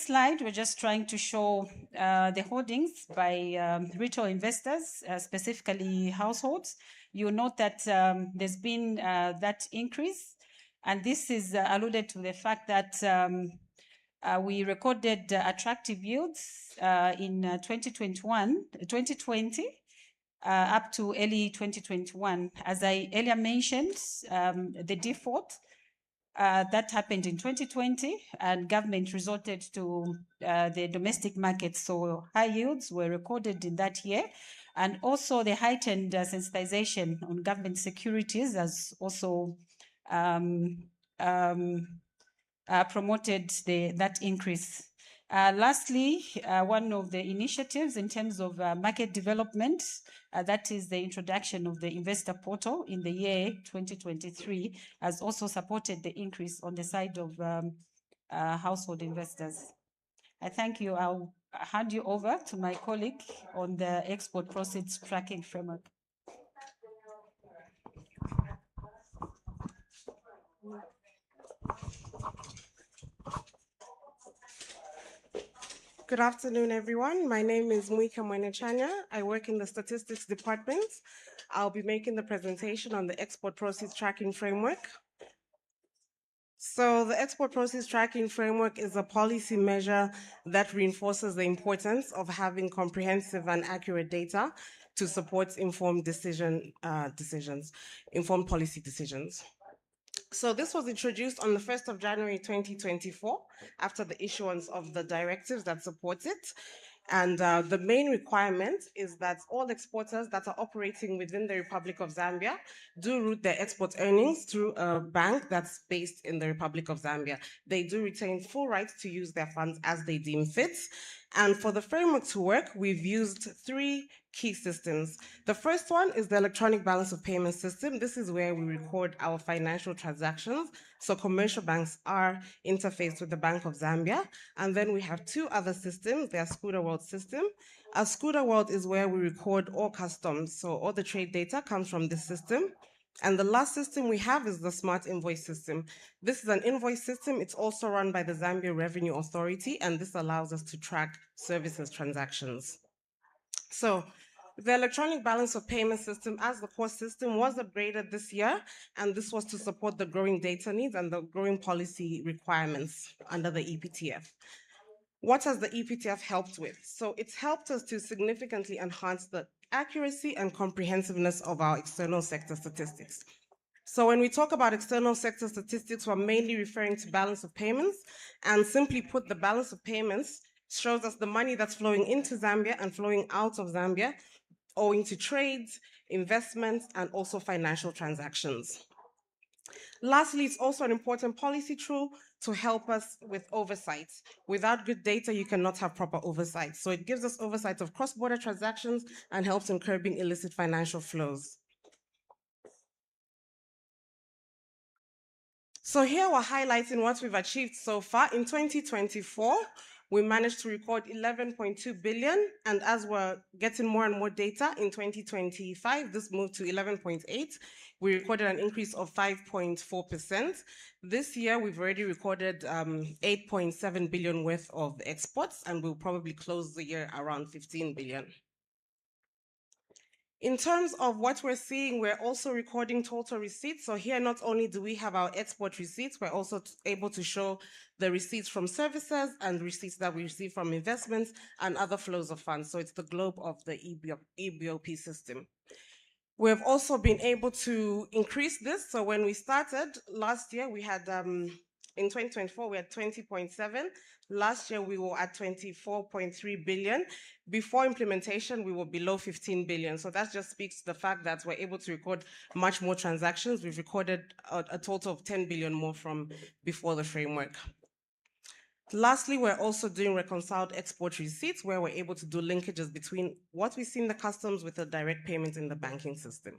this slide, we're just trying to show the holdings by retail investors, specifically households. You'll note that there's been that increase, and this is alluded to the fact that we recorded attractive yields in 2020, up to early 2021. As I earlier mentioned, the default that happened in 2020, and government resorted to the domestic market. So high yields were recorded in that year. And also the heightened sensitization on government securities has also promoted that increase. Lastly, one of the initiatives in terms of market development, that is the introduction of the investor portal in the year 2023, has also supported the increase on the side of household investors. I thank you. I'll hand you over to my colleague on the export proceeds tracking framework. Good afternoon, everyone. My name is Muika Mwenechanya. I work in the statistics department. I'll be making the presentation on the export proceeds tracking framework. So the export proceeds tracking framework is a policy measure that reinforces the importance of having comprehensive and accurate data to support informed informed policy decisions. So this was introduced on the 1st of January 2024 after the issuance of the directives that support it. And the main requirement is that all exporters that are operating within the Republic of Zambia do route their export earnings through a bank that's based in the Republic of Zambia. They do retain full rights to use their funds as they deem fit. And for the framework to work, we've used 3 key systems. The first one is the electronic balance of payment system. This is where we record our financial transactions. So commercial banks are interfaced with the Bank of Zambia. And then we have 2 other systems. Their Scooter World system. Our Scooter World is where we record all customs. So all the trade data comes from this system. And the last system we have is the smart invoice system. This is an invoice system. It's also run by the Zambia Revenue Authority, and this allows us to track services transactions. So the electronic balance of payment system as the core system was upgraded this year, and this was to support the growing data needs and the growing policy requirements under the EPTF. What has the EPTF helped with? So it's helped us to significantly enhance the accuracy and comprehensiveness of our external sector statistics. So when we talk about external sector statistics, we're mainly referring to balance of payments, and simply put, the balance of payments shows us the money that's flowing into Zambia and flowing out of Zambia, owing to trades, investments, and also financial transactions. Lastly, it's also an important policy tool to help us with oversight. Without good data, you cannot have proper oversight. So it gives us oversight of cross-border transactions and helps in curbing illicit financial flows. So here we're highlighting what we've achieved so far. In 2024, we managed to record 11.2 billion, and as we're getting more and more data in 2025, this moved to 11.8. We recorded an increase of 5.4%. This year, we've already recorded 8.7 billion worth of exports, and we'll probably close the year around 15 billion. In terms of what we're seeing, we're also recording total receipts. So here, not only do we have our export receipts, we're also able to show the receipts from services and receipts that we receive from investments and other flows of funds. So it's the globe of the EBOP system. We've also been able to increase this. So when we started last year, we had, in 2024, we had 20.7. Last year, we were at 24.3 billion. Before implementation, we were below 15 billion. So that just speaks to the fact that we're able to record much more transactions. We've recorded a total of 10 billion more from before the framework. Lastly, we're also doing reconciled export receipts where we're able to do linkages between what we see in the customs with the direct payment in the banking system.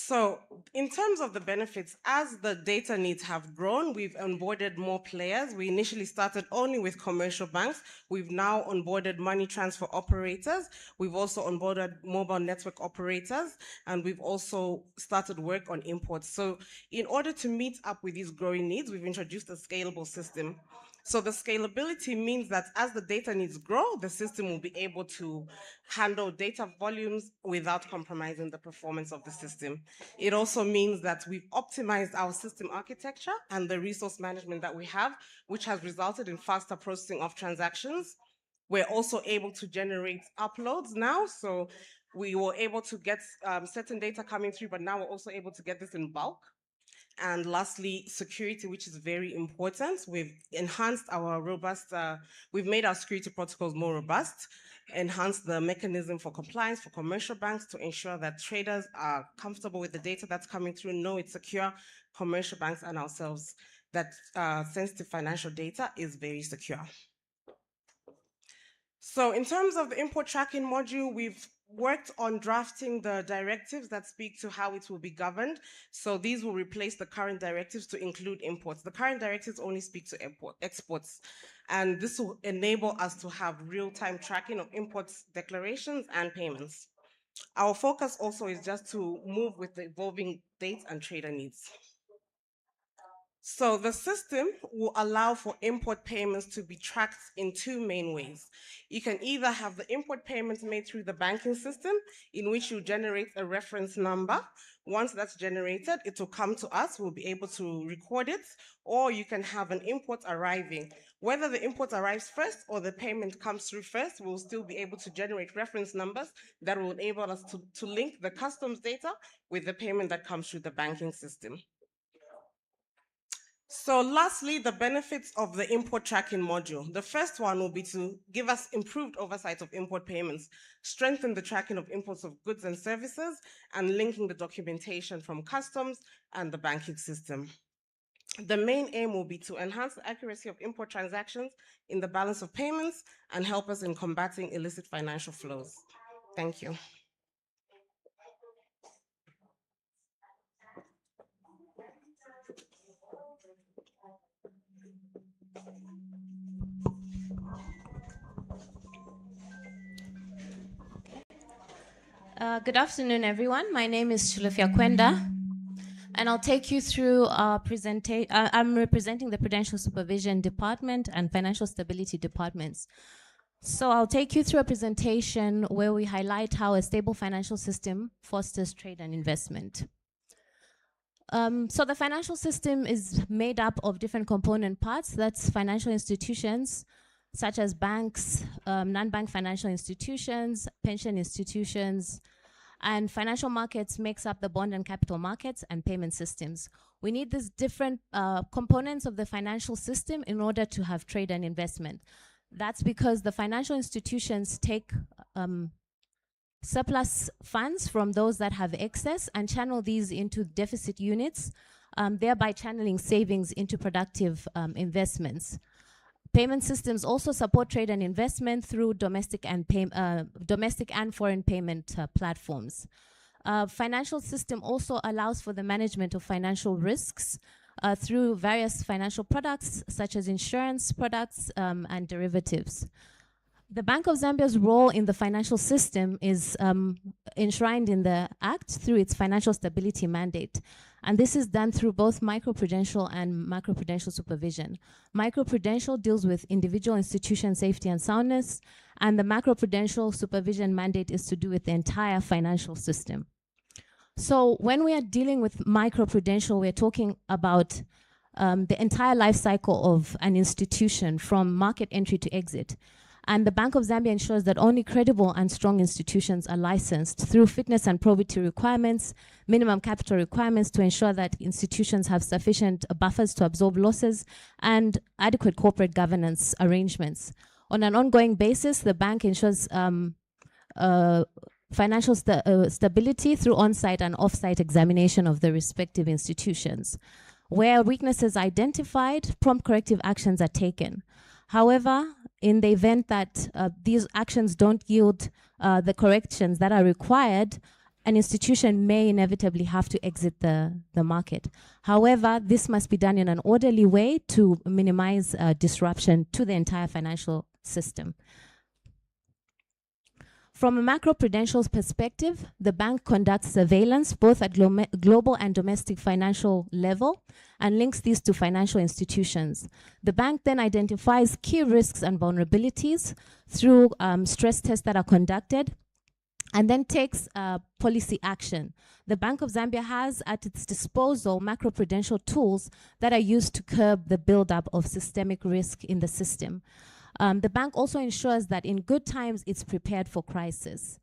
So in terms of the benefits, as the data needs have grown, we've onboarded more players. We initially started only with commercial banks. We've now onboarded money transfer operators. We've also onboarded mobile network operators, and we've also started work on imports. So in order to meet up with these growing needs, we've introduced a scalable system. So the scalability means that as the data needs grow, the system will be able to handle data volumes without compromising the performance of the system. It also means that we've optimized our system architecture and the resource management that we have, which has resulted in faster processing of transactions. We're also able to generate uploads now. So we were able to get certain data coming through, but now we're also able to get this in bulk. And lastly, security, which is very important. We've enhanced our we've made our security protocols more robust, enhanced the mechanism for compliance for commercial banks to ensure that traders are comfortable with the data that's coming through, know it's secure, commercial banks and ourselves, that sensitive financial data is very secure. So in terms of the import tracking module, we've worked on drafting the directives that speak to how it will be governed. So these will replace the current directives to include imports. The current directives only speak to exports. And this will enable us to have real-time tracking of imports declarations and payments. Our focus also is just to move with the evolving dates and trader needs. So the system will allow for import payments to be tracked in two main ways. You can either have the import payments made through the banking system, in which you generate a reference number. Once that's generated, it will come to us, we'll be able to record it, or you can have an import arriving. Whether the import arrives first or the payment comes through first, we'll still be able to generate reference numbers that will enable us to link the customs data with the payment that comes through the banking system. So lastly, the benefits of the import tracking module. The first one will be to give us improved oversight of import payments, strengthen the tracking of imports of goods and services, and linking the documentation from customs and the banking system. The main aim will be to enhance the accuracy of import transactions in the balance of payments and help us in combating illicit financial flows. Thank you. Good afternoon, everyone. My name is Chulufia Kwenda, and I'll take you through our presentation. I'm representing the Prudential Supervision Department and Financial Stability Departments. So I'll take you through a presentation where we highlight how a stable financial system fosters trade and investment. So the financial system is made up of different component parts. That's financial institutions, such as banks, non-bank financial institutions, pension institutions, and financial markets makes up the bond and capital markets and payment systems. We need these different components of the financial system in order to have trade and investment. That's because the financial institutions take surplus funds from those that have excess and channel these into deficit units, thereby channeling savings into productive investments. Payment systems also support trade and investment through domestic and foreign payment platforms. Financial system also allows for the management of financial risks through various financial products such as insurance products and derivatives. The Bank of Zambia's role in the financial system is enshrined in the Act through its financial stability mandate. And this is done through both microprudential and macroprudential supervision. Microprudential deals with individual institution safety and soundness, and the macroprudential supervision mandate is to do with the entire financial system. So when we are dealing with microprudential, we're talking about the entire life cycle of an institution from market entry to exit. And the Bank of Zambia ensures that only credible and strong institutions are licensed through fitness and probity requirements, minimum capital requirements to ensure that institutions have sufficient buffers to absorb losses, and adequate corporate governance arrangements. On an ongoing basis, the bank ensures financial stability through on-site and off-site examination of the respective institutions. Where weaknesses are identified, prompt corrective actions are taken. However, in the event that these actions don't yield the corrections that are required, an institution may inevitably have to exit the market. However, this must be done in an orderly way to minimize disruption to the entire financial system. From a macro-prudential perspective, the bank conducts surveillance both at global and domestic financial level and links these to financial institutions. The bank then identifies key risks and vulnerabilities through stress tests that are conducted and then takes policy action. The Bank of Zambia has at its disposal macro-prudential tools that are used to curb the buildup of systemic risk in the system. The bank also ensures that in good times it's prepared for crisis.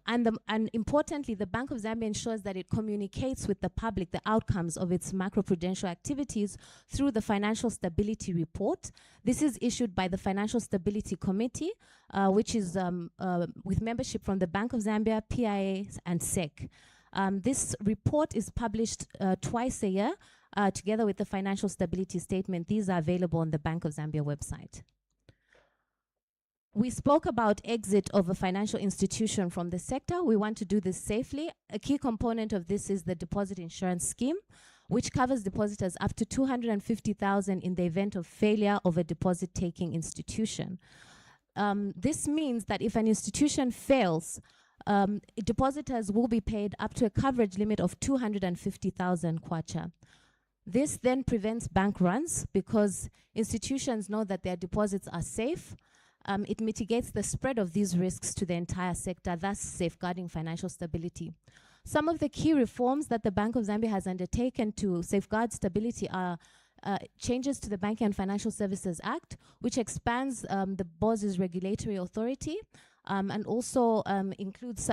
And importantly, the Bank of Zambia ensures that it communicates with the public the outcomes of its macroprudential activities through the Financial Stability Report. This is issued by the Financial Stability Committee, which is with membership from the Bank of Zambia, PIA, and SEC. This report is published twice a year, together with the Financial Stability Statement. These are available on the Bank of Zambia website. We spoke about exit of a financial institution from the sector. We want to do this safely. A key component of this is the deposit insurance scheme, which covers depositors up to 250,000 in the event of failure of a deposit-taking institution. This means that if an institution fails, depositors will be paid up to a coverage limit of 250,000 kwacha. This then prevents bank runs because institutions know that their deposits are safe. It mitigates the spread of these risks to the entire sector, thus safeguarding financial stability. Some of the key reforms that the Bank of Zambia has undertaken to safeguard stability are changes to the Banking and Financial Services Act, which expands the BoZ's regulatory authority and also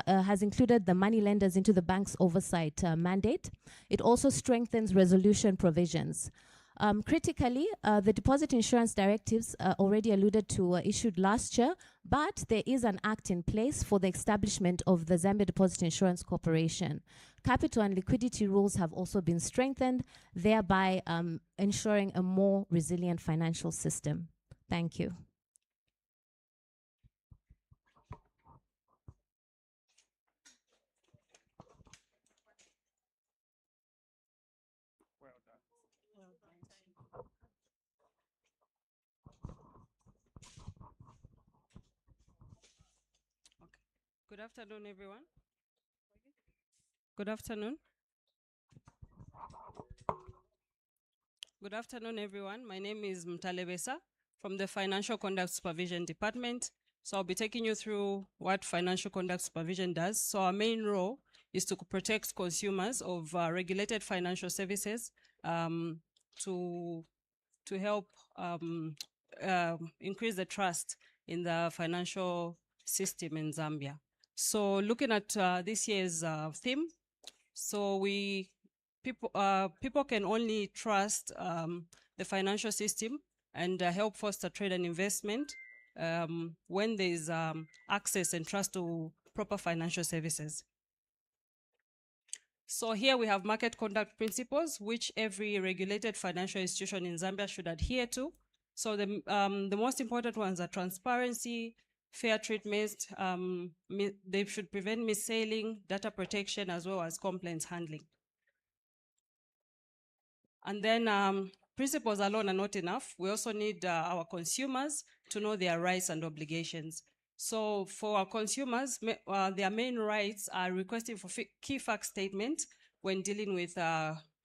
has included the money lenders into the bank's oversight mandate. It also strengthens resolution provisions. Critically, the deposit insurance directives already alluded to issued last year, but there is an act in place for the establishment of the Zambia Deposit Insurance Corporation. Capital and liquidity rules have also been strengthened, thereby ensuring a more resilient financial system. Thank you. Good afternoon, everyone. Good afternoon. Good afternoon, everyone. My name is Mtalebesa from the Financial Conduct Supervision Department. So I'll be taking you through what Financial Conduct Supervision does. So our main role is to protect consumers of regulated financial services to help increase the trust in the financial system in Zambia. So looking at this year's theme, so people can only trust the financial system and help foster trade and investment when there is access and trust to proper financial services. So here we have market conduct principles, which every regulated financial institution in Zambia should adhere to. So the most important ones are transparency, fair treatment, they should prevent mis-selling, data protection, as well as complaints handling. And then principles alone are not enough. We also need our consumers to know their rights and obligations. So for our consumers, their main rights are requesting for key fact statement when dealing with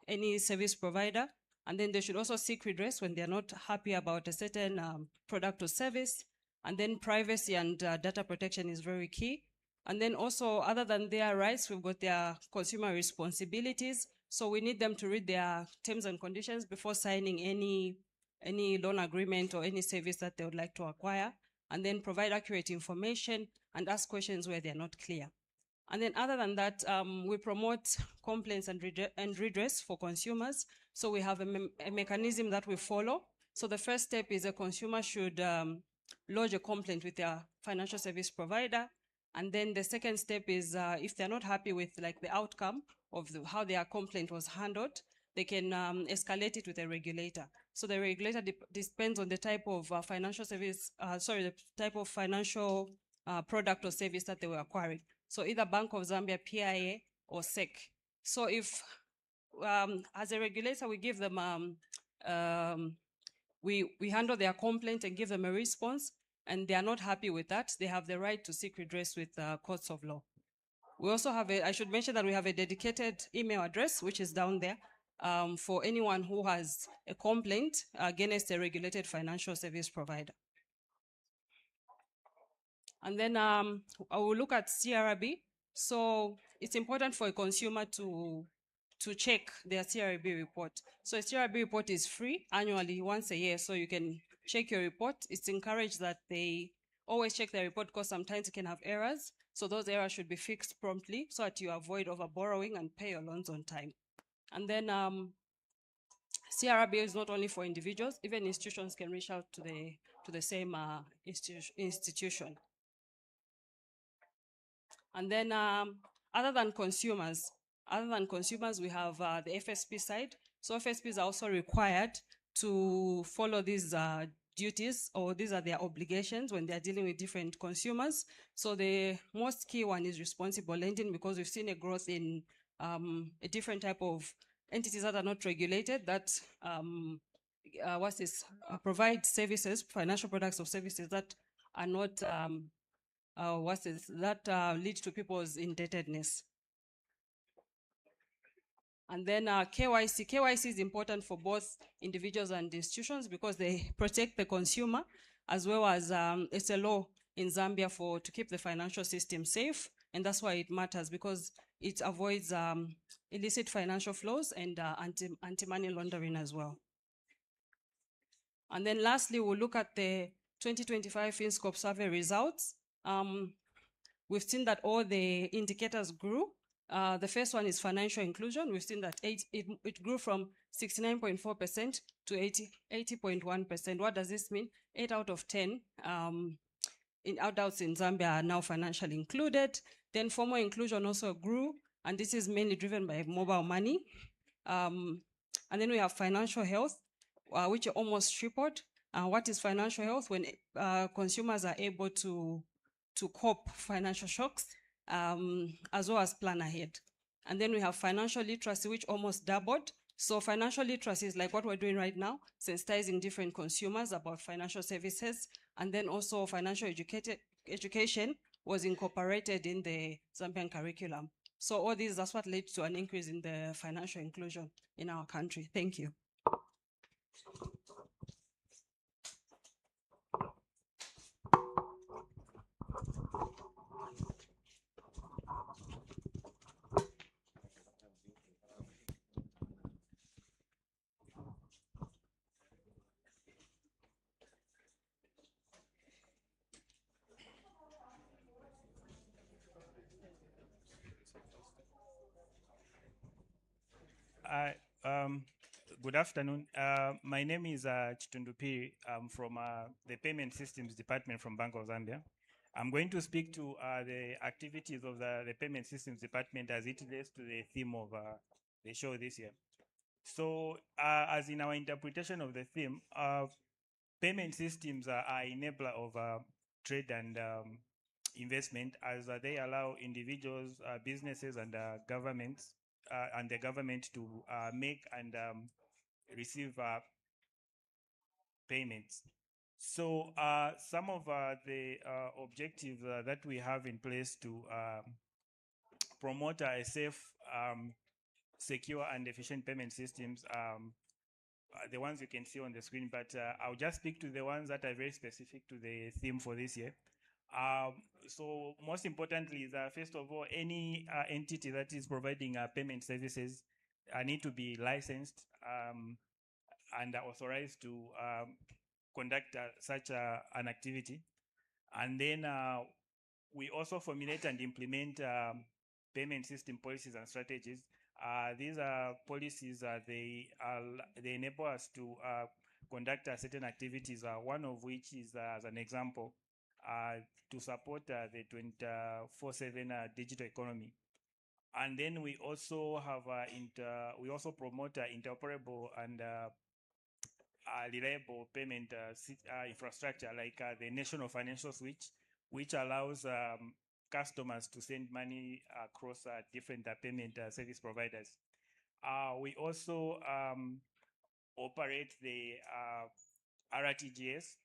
any service provider. And then they should also seek redress when they're not happy about a certain product or service. And then privacy and data protection is very key. And then also, other than their rights, we've got their consumer responsibilities. So we need them to read their terms and conditions before signing any loan agreement or any service that they would like to acquire, and then provide accurate information and ask questions where they're not clear. And then other than that, we promote complaints and redress for consumers. So we have a mechanism that we follow. So the first step is a consumer should lodge a complaint with their financial service provider. And then the second step is if they're not happy with the outcome of how their complaint was handled, they can escalate it with a regulator. So the regulator depends on the type of financial service, the type of financial product or service that they were acquiring. So either Bank of Zambia, PIA, or SEC. So if, as a regulator, we give them, we handle their complaint and give them a response, and they are not happy with that, they have the right to seek redress with courts of law. We also have I should mention that we have a dedicated email address, which is down there, for anyone who has a complaint against a regulated financial service provider. And then I will look at CRB. So it's important for a consumer to check their CRB report. So a CRB report is free annually, once a year, so you can check your report. It's encouraged that they always check their report because sometimes it can have errors. So those errors should be fixed promptly so that you avoid over borrowing and pay your loans on time. And then CRB is not only for individuals, even institutions can reach out to the same institution. And then other than consumers, we have the FSP side. So FSPs are also required to follow these duties, or these are their obligations when they're dealing with different consumers. So the most key one is responsible lending, because we've seen a growth in a different type of entities that are not regulated, that provide services, financial products or services that are not that lead to people's indebtedness. And then KYC. KYC is important for both individuals and institutions because they protect the consumer, as well as it's a law in Zambia to keep the financial system safe. And that's why it matters, because it avoids illicit financial flows and anti-money laundering as well. And then lastly, we'll look at the 2025 FinScope survey results. We've seen that all the indicators grew. The first one is financial inclusion. We've seen that it grew from 69.4% to 80.1%. What does this mean? 8 out of 10 adults in Zambia are now financially included. Then formal inclusion also grew, and this is mainly driven by mobile money. And then we have financial health, which almost tripled. What is financial health? When consumers are able to cope financial shocks, as well as plan ahead. And then we have financial literacy, which almost doubled. So financial literacy is like what we're doing right now, sensitizing different consumers about financial services. And then also financial education was incorporated in the Zambian curriculum. So all these, that's what led to an increase in the financial inclusion in our country. Thank you. Good afternoon. My name is Chitundupi. I'm from the Payment Systems Department from Bank of Zambia. I'm going to speak to the activities of the Payment Systems Department as it relates to the theme of the show this year. So, as in our interpretation of the theme, payment systems are enabler of trade and investment, as they allow individuals, businesses, and governments and the government to make and receive payments. So some of the objectives that we have in place to promote a safe, secure, and efficient payment systems, the ones you can see on the screen, but I'll just speak to the ones that are very specific to the theme for this year. So most importantly is first of all, any entity that is providing payment services need to be licensed and authorized to conduct such an activity. And then we also formulate and implement payment system policies and strategies. These are policies, they enable us to conduct certain activities, one of which is, as an example, to support the 24/7 digital economy. And then we also have we also promote interoperable and reliable payment infrastructure, like the National Financial Switch, which allows customers to send money across different payment service providers. We also operate the RTGS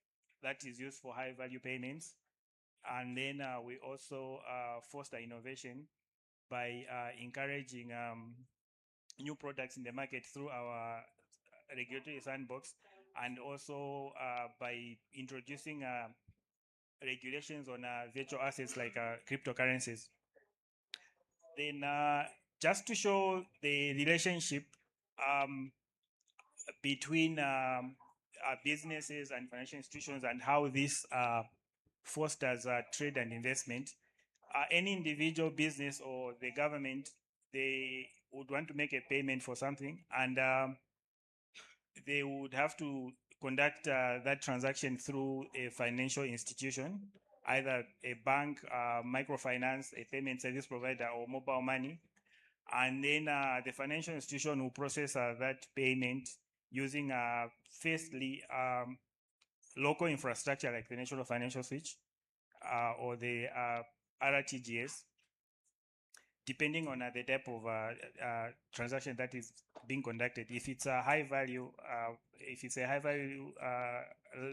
that is used for high value payments. And then we also foster innovation by encouraging new products in the market through our regulatory sandbox, and also by introducing regulations on virtual assets like cryptocurrencies. Then just to show the relationship between businesses and financial institutions and how this fosters trade and investment, any individual business or the government, they would want to make a payment for something, and they would have to conduct that transaction through a financial institution, either a bank, microfinance, a payment service provider, or mobile money. And then the financial institution will process that payment using firstly local infrastructure like the National Financial Switch or the RTGS, depending on the type of transaction that is being conducted. If it's a high value,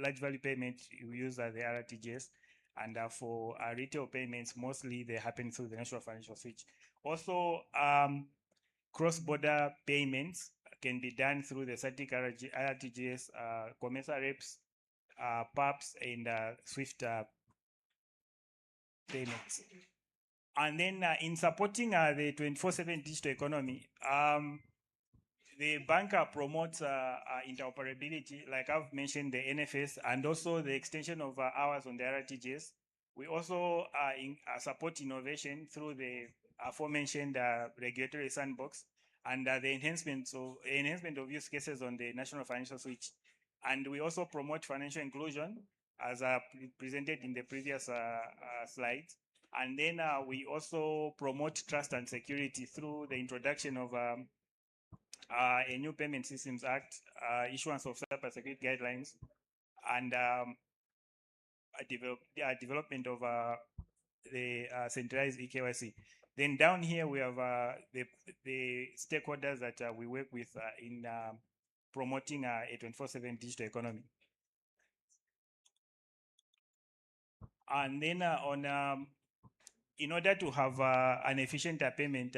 large value payment, you use the RTGS. And for retail payments, mostly they happen through the National Financial Switch. Also, cross-border payments can be done through the SATIC RTGS, COMESA REPS, PAPS, and SWIFT payments. And then in supporting the 24/7 digital economy, the banker promotes interoperability, like I've mentioned, the NFS, and also the extension of hours on the RTGS. We also support innovation through the aforementioned regulatory sandbox and the enhancement of use cases on the National Financial Switch. And we also promote financial inclusion, as presented in the previous slides. And then we also promote trust and security through the introduction of a new Payment Systems Act, issuance of cybersecurity guidelines, and development of the centralized eKYC. Then down here we have the stakeholders that we work with in promoting a 24/7 digital economy. And then in order to have an efficient payment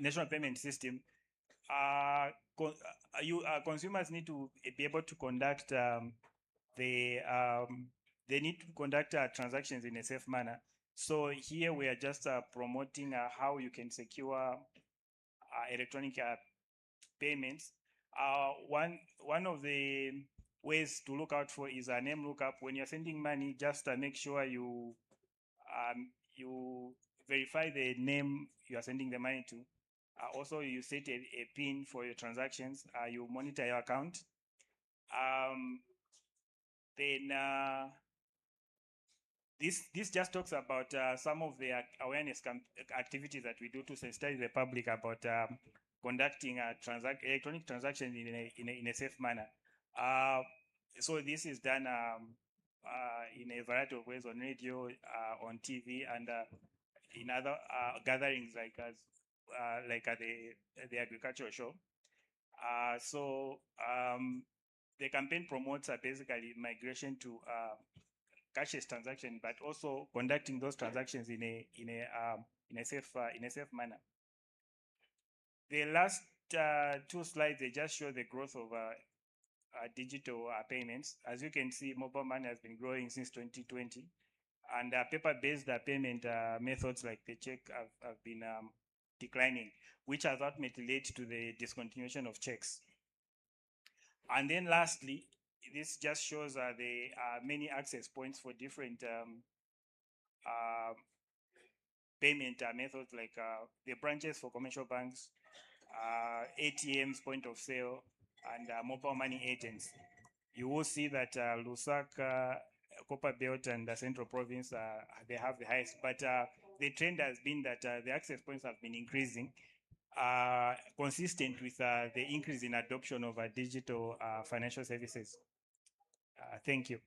national payment system, consumers need to be able to conduct they need to conduct transactions in a safe manner. So here we are just promoting how you can secure electronic payments. One of the ways to look out for is a name lookup. When you're sending money, just make sure you verify the name you are sending the money to. Also, you set a PIN for your transactions. You monitor your account. Then this just talks about some of the awareness activities that we do to sensitize the public about conducting electronic transactions in a safe manner. So this is done in a variety of ways, on radio, on TV, and in other gatherings like at the agricultural show. So the campaign promotes basically migration to cashless transaction, but also conducting those transactions in a safe manner. The last two slides, they just show the growth of digital payments. As you can see, mobile money has been growing since 2020, and paper-based payment methods like the check have been declining, which has ultimately led to the discontinuation of checks. And then lastly, this just shows the many access points for different payment methods, like the branches for commercial banks, ATMs, point of sale, and mobile money agents. You will see that Lusaka, Copperbelt, and the Central Province, they have the highest, but the trend has been that the access points have been increasing, consistent with the increase in adoption of digital financial services. Thank you.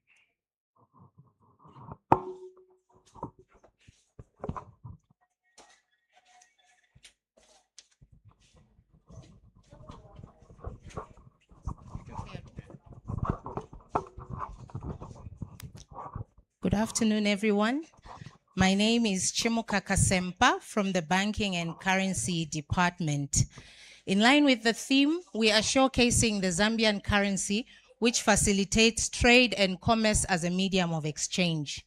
afternoon, everyone. My name is Chimuka Kasempa from the Banking and Currency Department. In line with the theme, we are showcasing the Zambian currency, which facilitates trade and commerce as a medium of exchange.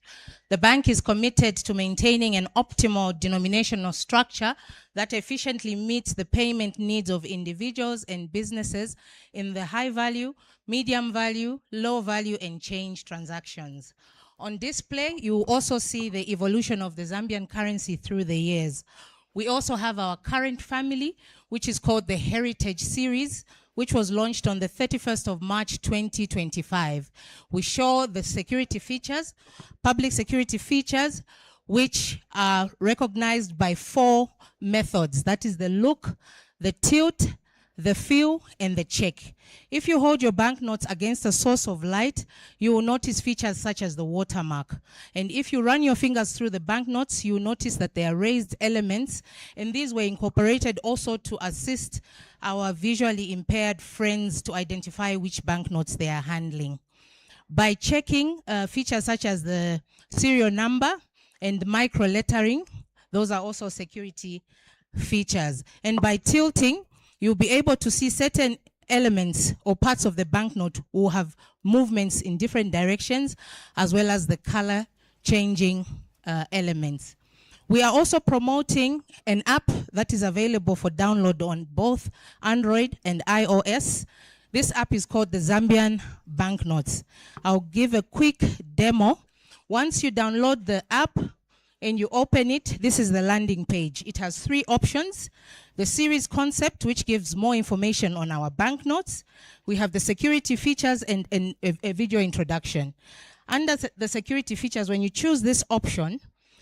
The bank is committed to maintaining an optimal denominational structure that efficiently meets the payment needs of individuals and businesses in the high value, medium value, low value, and change transactions. On display, you will also see the evolution of the Zambian currency through the years. We also have our current family, which is called the Heritage Series, which was launched on the 31st of March 2025. We show the security features, public security features, which are recognized by 4 methods. That is the look, the tilt, the feel, and the check. If you hold your banknotes against a source of light, you will notice features such as the watermark. And if you run your fingers through the banknotes, you will notice that they are raised elements, and these were incorporated also to assist our visually impaired friends to identify which banknotes they are handling. By checking features such as the serial number and micro lettering, those are also security features. And by tilting, you'll be able to see certain elements or parts of the banknote will have movements in different directions, as well as the color changing elements. We are also promoting an app that is available for download on both Android and iOS. This app is called the Zambian Banknotes. I'll give a quick demo. Once you download the app and you open it, this is the landing page. It has 3 options. The series concept, which gives more information on our banknotes. We have the security features and a video introduction. Under the security features, when you choose this option,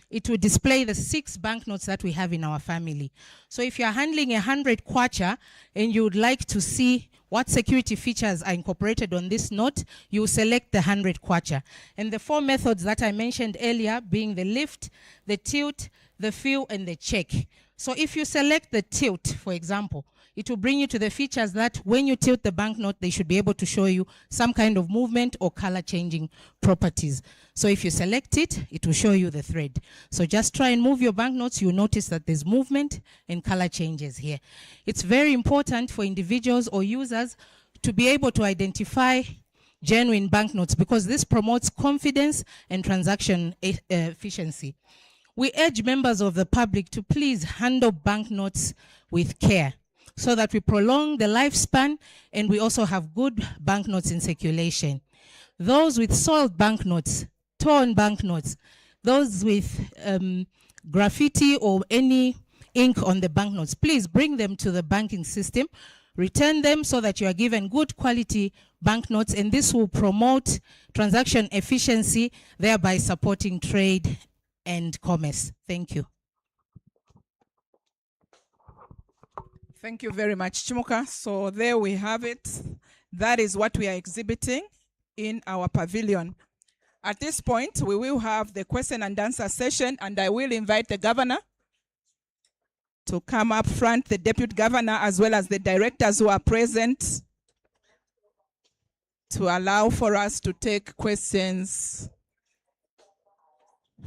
it will display the 6 banknotes that we have in our family. So if you're handling 100 kwacha and you would like to see what security features are incorporated on this note, you select the 100 kwacha. And the 4 methods that I mentioned earlier being the lift, the tilt, the feel, and the check. So if you select the tilt, for example, it will bring you to the features that when you tilt the banknote, they should be able to show you some kind of movement or color changing properties. So if you select it, it will show you the thread. So just try and move your banknotes. You'll notice that there's movement and color changes here. It's very important for individuals or users to be able to identify genuine banknotes because this promotes confidence and transaction efficiency. We urge members of the public to please handle banknotes with care so that we prolong the lifespan and we also have good banknotes in circulation. Those with soiled banknotes, torn banknotes, those with graffiti or any ink on the banknotes, please bring them to the banking system, return them so that you are given good quality banknotes, and this will promote transaction efficiency, thereby supporting trade and commerce. Thank you. Thank you very much, Chimuka. So there we have it. That is what we are exhibiting in our pavilion. At this point, we will have the question and answer session, and I will invite the governor to come up front, the deputy governor, as well as the directors who are present, to allow for us to take questions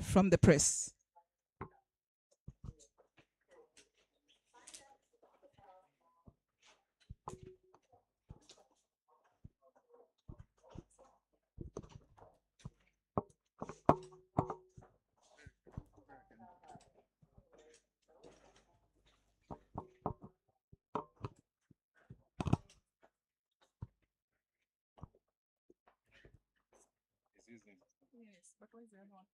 from the press. Yes, but where's the other one?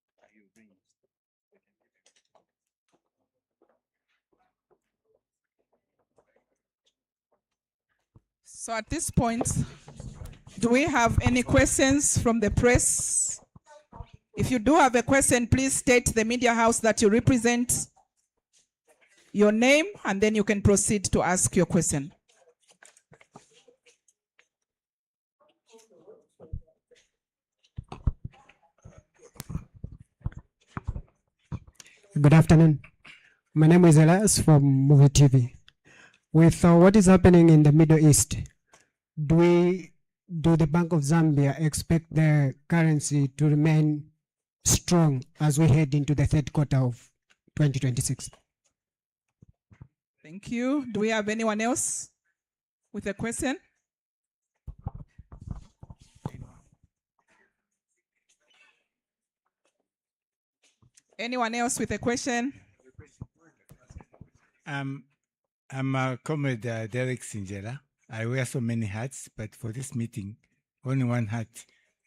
So at this point, do we have any questions from the press? If you do have a question, please state the media house that you represent, your name, and then you can proceed to ask your question. Good afternoon. My name is Elias from Movie TV. With what is happening in the Middle East, do the Bank of Zambia expect the currency to remain strong as we head into the third quarter of 2026. Thank you. Do we have anyone else with a question? Anyone else with a question? I'm Comrade Derek Sinjela. I wear so many hats, but for this meeting, only one hat,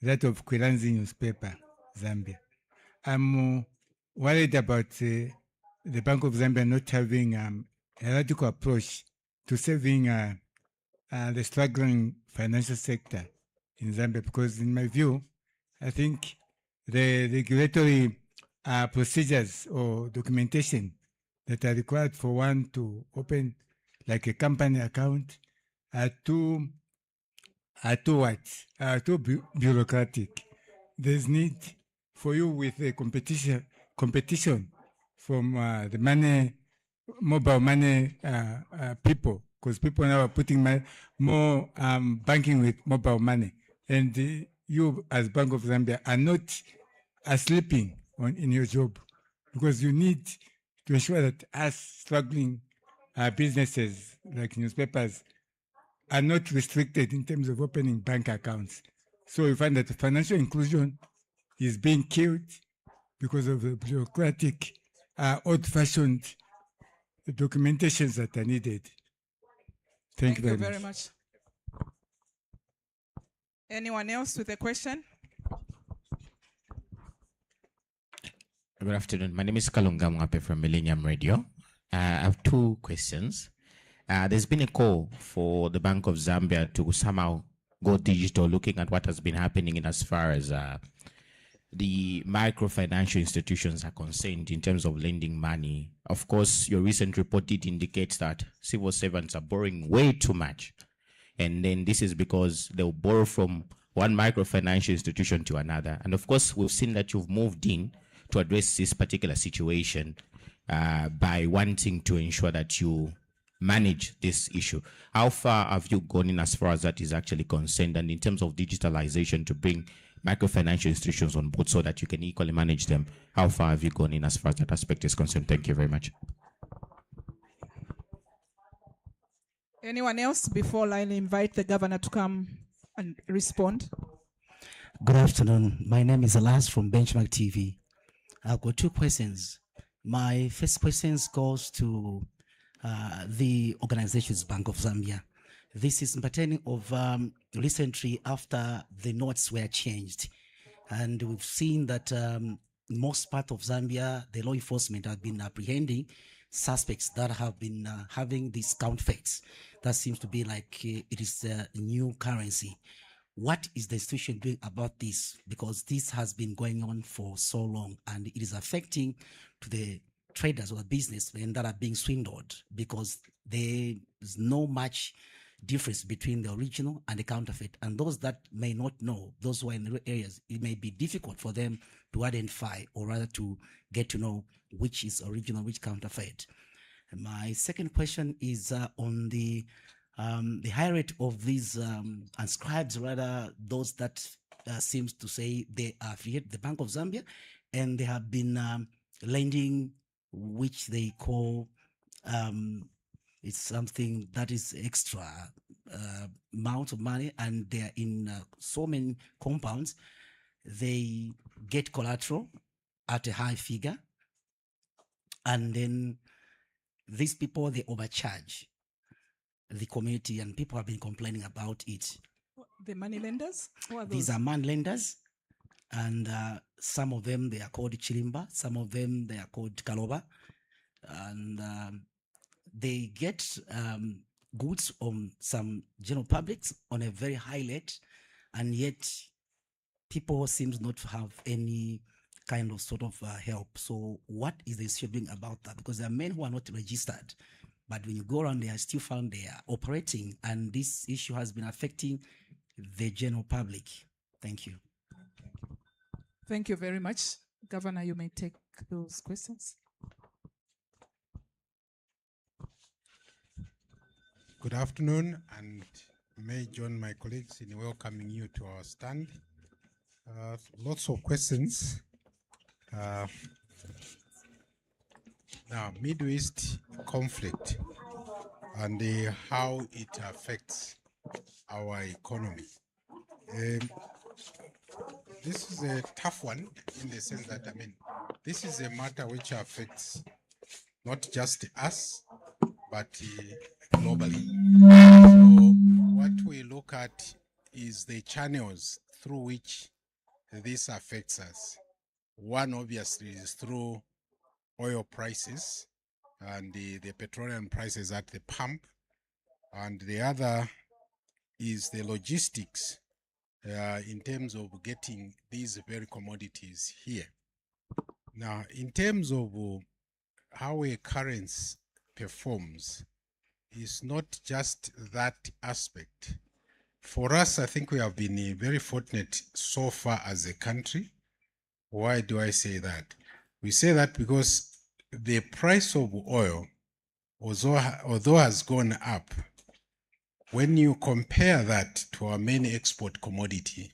that of Kwilanzi newspaper, Zambia. I'm worried about the Bank of Zambia not having a radical approach to saving the struggling financial sector in Zambia, because in my view, I think the regulatory procedures or documentation that are required for one to open like a company account are too bureaucratic. There's need for you with a competition from the mobile money people, because people now are putting more banking with mobile money, and you as Bank of Zambia are not sleeping in your job, because you need to ensure that us struggling businesses like newspapers are not restricted in terms of opening bank accounts. So you find that financial inclusion is being killed because of the bureaucratic, old-fashioned documentations that are needed. Thank you very much. Anyone else with a question? Good afternoon. My name is Kalunga Mwape from Millennium Radio. I have two questions. There's been a call for the Bank of Zambia to somehow go digital, looking at what has been happening in as far as the microfinancial institutions are concerned in terms of lending money. Of course, your recent report did indicate that civil servants are borrowing way too much. And then this is because they'll borrow from one microfinancial institution to another. And of course, we've seen that you've moved in to address this particular situation by wanting to ensure that you manage this issue. How far have you gone in as far as that is actually concerned, and in terms of digitalization to bring microfinancial institutions on board so that you can equally manage them? How far have you gone in as far as that aspect is concerned? Thank you very much. Anyone else before I invite the governor to come and respond? Good afternoon. My name is Alas from Benchmark TV. I've got two questions. My first question goes to the organization's Bank of Zambia. This is pertaining of recently after the notes were changed. And we've seen that most part of Zambia, the law enforcement have been apprehending suspects that have been having these counterfeits. That seems to be like it is a new currency. What is the institution doing about this? Because this has been going on for so long, and it is affecting to the traders or the businessmen that are being swindled, because there is no much difference between the original and the counterfeit. And those that may not know, those who are in the areas, it may be difficult for them to identify, or rather to get to know which is original, which counterfeit. My second question is on the high rate of these inscribes, rather those that seems to say they are affiliated the Bank of Zambia, and they have been lending, which they call it's something that is extra amount of money, and they are in so many compounds. They get collateral at a high figure, and then these people, they overcharge the community, and people have been complaining about it. The money lenders? These are money lenders, and some of them, they are called Chilimba, some of them, they are called Kaloba, and they get goods on some general publics on a very high rate, and yet people seems not to have any kind of sort of help. So what is the issue doing about that? Because there are men who are not registered, but when you go around, they are still found they are operating, and this issue has been affecting the general public. Thank you. Thank you very much. Governor, you may take those questions. Good afternoon, and may join my colleagues in welcoming you to our stand. Lots of questions. Uh, Now, Middle East conflict and how it affects our economy. This is a tough one in the sense that, I mean, this is a matter which affects not just us, but globally. So what we look at is the channels through which this affects us. One obviously is through oil prices and the petroleum prices at the pump, and the other is the logistics in terms of getting these very commodities here. Now, in terms of how a currency performs, is not just that aspect. For us, I think we have been very fortunate so far as a country. Why do I say that? We say that because the price of oil, although has gone up, when you compare that to our main export commodity,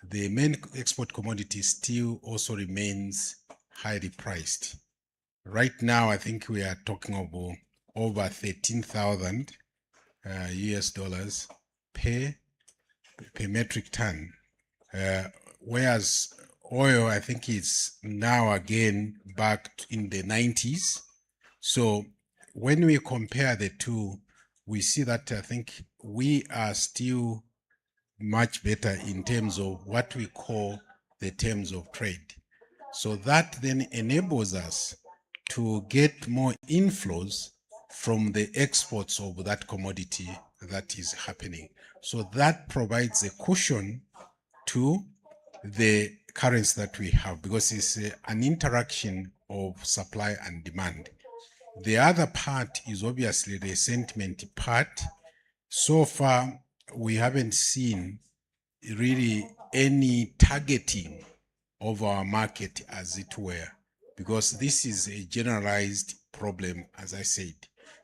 the main export commodity still also remains highly priced. Right now, I think we are talking about over 13,000 US dollars per metric ton, whereas oil, I think it's now again back in the 90s. So when we compare the two, we see that I think we are still much better in terms of what we call the terms of trade. So that then enables us to get more inflows from the exports of that commodity that is happening. So that provides a cushion to the currency that we have, because it's an interaction of supply and demand. The other part is obviously the sentiment part. So far, we haven't seen really any targeting of our market, as it were, because this is a generalized problem, as I said.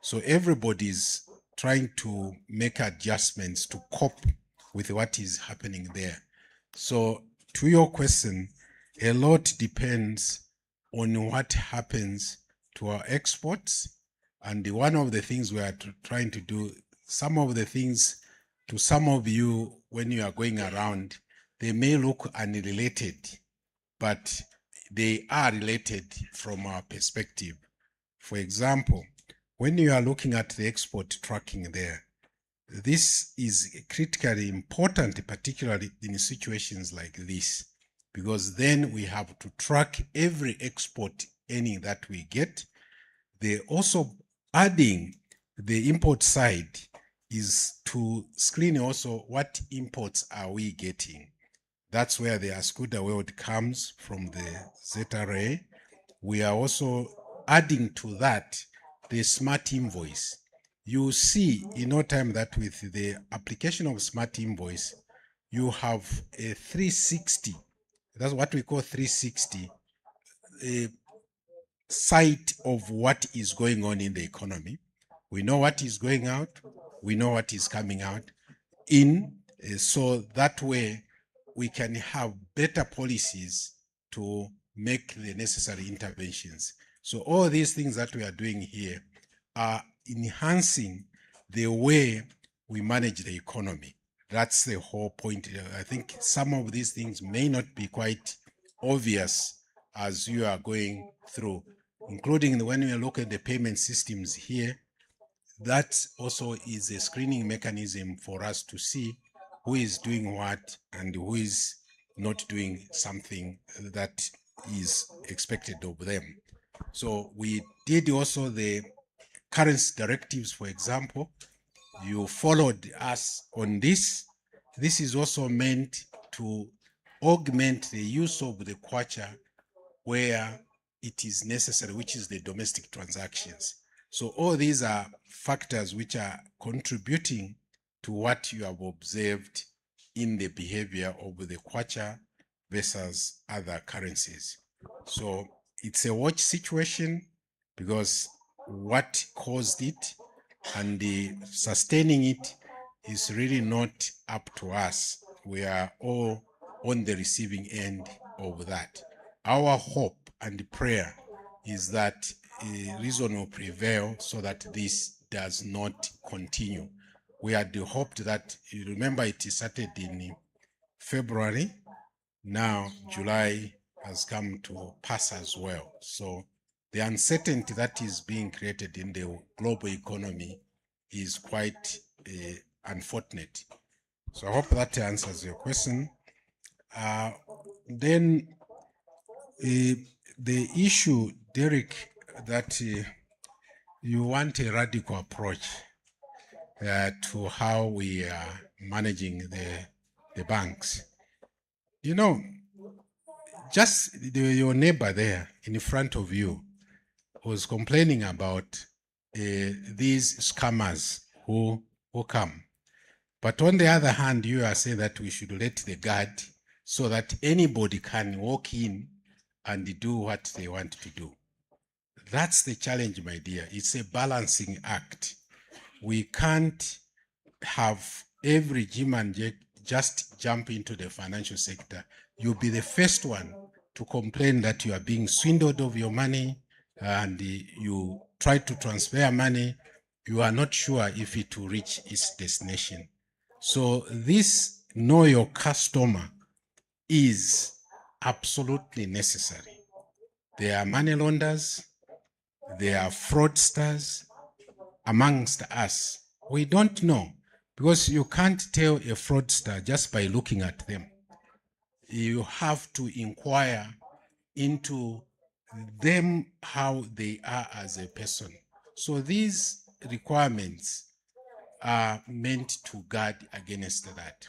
So everybody's trying to make adjustments to cope with what is happening there. So to your question, a lot depends on what happens to our exports. And one of the things we are trying to do, some of the things to some of you, when you are going around, they may look unrelated, but they are related from our perspective. For example, when you are looking at the export tracking there, this is critically important, particularly in situations like this, because then we have to track every export earning that we get. They also adding the import side is to screen also what imports are we getting. That's where the Ascuda World comes from, the ZRA. We are also adding to that the smart invoice. You see in no time that with the application of smart invoice, you have a 360, that's what we call 360, sight of what is going on in the economy. We know what is going out, we know what is coming out in, so that way we can have better policies to make the necessary interventions. So all these things that we are doing here are enhancing the way we manage the economy. That's the whole point. I think some of these things may not be quite obvious as you are going through, including when we look at the payment systems here. That also is a screening mechanism for us to see who is doing what and who is not doing something that is expected of them. So we did also the currency directives, for example. You followed us on this. This is also meant to augment the use of the kwacha where it is necessary, which is the domestic transactions. So all these are factors which are contributing to what you have observed in the behavior of the kwacha versus other currencies. So it's a watch situation, because what caused it and the sustaining it is really not up to us. We are all on the receiving end of that. our hope and prayer is that reason will prevail so that this does not continue. We had hoped that, you remember, it started in February. Now July has come to pass as well. So the uncertainty that is being created in the global economy is quite unfortunate. So I hope that answers your question. Then the issue, Derek, that you want a radical approach to how we are managing the banks. You know, just your neighbor there in front of you was complaining about these scammers who come. But on the other hand, you are saying that we should let the guard so that anybody can walk in and do what they want to do. That's the challenge, my dear. It's a balancing act. We can't have every Jim and Jack just jump into the financial sector. You'll be the first one to complain that you are being swindled of your money and you try to transfer money. You are not sure if it will reach its destination. So this know your customer is absolutely necessary. There are money launderers, there are fraudsters amongst us. We don't know, because you can't tell a fraudster just by looking at them. You have to inquire into them, how they are as a person. So these requirements are meant to guard against that.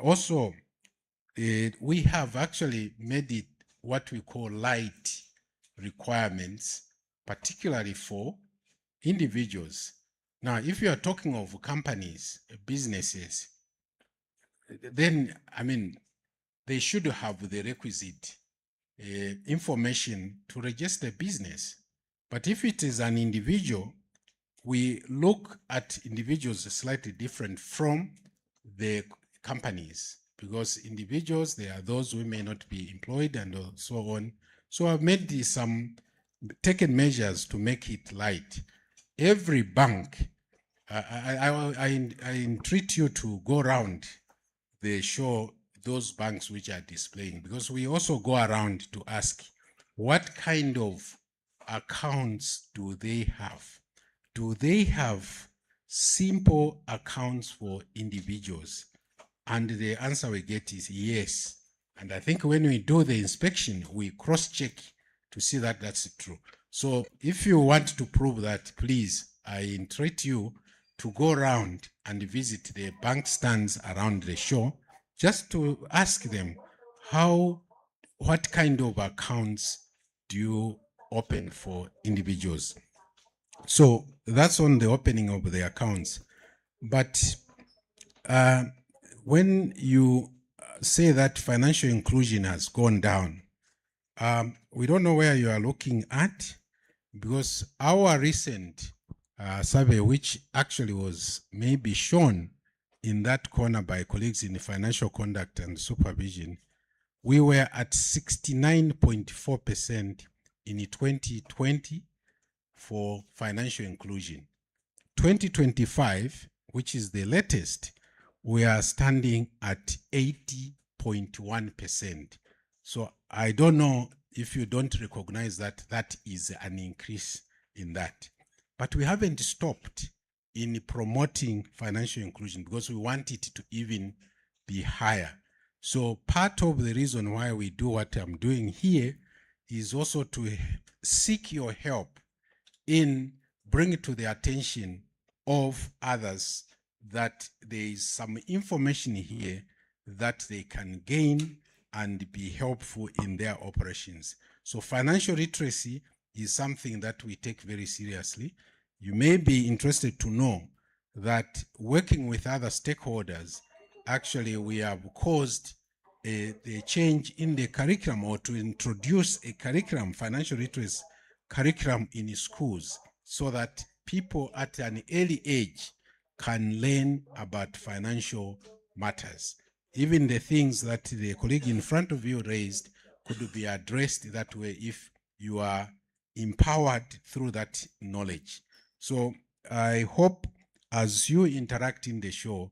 Also, we have actually made it what we call light requirements, particularly for individuals. Now, if you are talking of companies, businesses, then, I mean, they should have the requisite information to register business. But if it is an individual, we look at individuals slightly different from the companies, because individuals, there are those who may not be employed and so on. So I've made taken measures to make it light. Every bank, I entreat you to go around the show, those banks which are displaying, because we also go around to ask what kind of accounts do they have? Do they have simple accounts for individuals? And the answer we get is yes. And I think when we do the inspection, we cross-check to see that that's true. So if you want to prove that, please, I entreat you to go around and visit the bank stands around the show, just to ask them what kind of accounts do you open for individuals. So that's on the opening of the accounts. But when you say that financial inclusion has gone down, we don't know where you are looking at, because our recent survey, which actually was maybe shown in that corner by colleagues in the financial conduct and supervision, we were at 69.4% in 2020 for financial inclusion. 2025, which is the latest, we are standing at 80.1%. So I don't know if you don't recognize that that is an increase in that. But we haven't stopped in promoting financial inclusion, because we want it to even be higher. So part of the reason why we do what I'm doing here is also to seek your help in bringing to the attention of others that there is some information here that they can gain and be helpful in their operations. So financial literacy is something that we take very seriously. You may be interested to know that working with other stakeholders, actually we have caused a change in the curriculum, or to introduce a curriculum, financial literacy curriculum in schools, so that people at an early age can learn about financial matters. Even the things that the colleague in front of you raised could be addressed that way if you are empowered through that knowledge. So I hope as you interact in the show,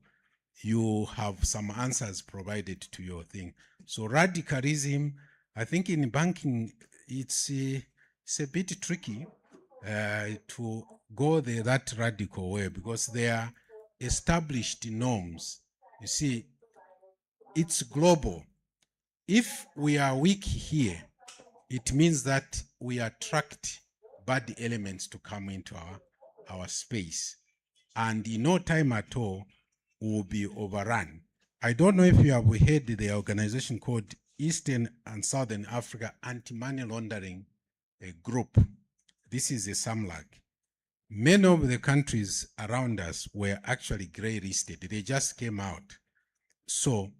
you have some answers provided to your thing. So radicalism, I think in banking, it's a bit tricky to go that radical way because they are established norms. You see, it's global. If we are weak here, it means that we attract bad elements to come into our space. And in no time at all, we will be overrun. I don't know if you have heard the organization called Eastern and Southern Africa Anti-Money Laundering Group. This is a SAMLAG. Many of the countries around us were actually gray listed. They just came out. So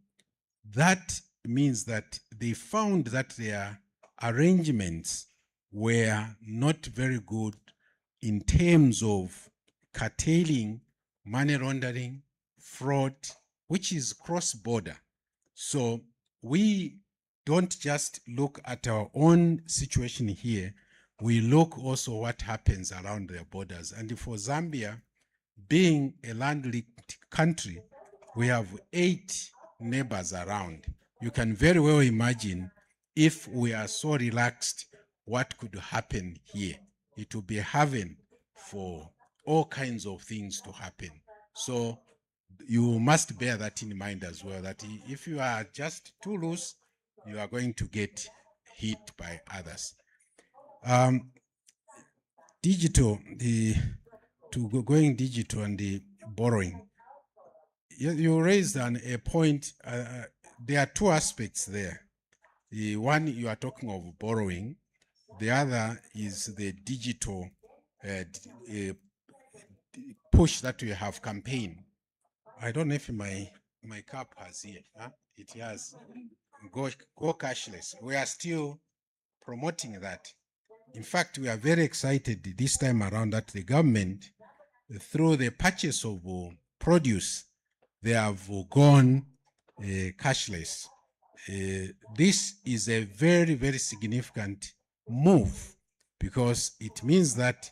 that means that they found that their arrangements were not very good in terms of curtailing money laundering, fraud, which is cross-border. So we don't just look at our own situation here, we look also what happens around their borders. And for Zambia, being a land-linked country, we have 8 neighbors around. You can very well imagine if we are so relaxed, what could happen here? It will be heaven for all kinds of things to happen. So you must bear that in mind as well, that if you are just too loose, you are going to get hit by others. Digital, going digital and the borrowing. You raised a point. There are 2 aspects there. The one, you are talking of borrowing. The other is the digital push that we have campaign. I don't know if my cap has here. Huh? It has. Go cashless. We are still promoting that. In fact, we are very excited this time around that the government, through the purchase of produce, they have gone cashless. This is a very, very significant move because it means that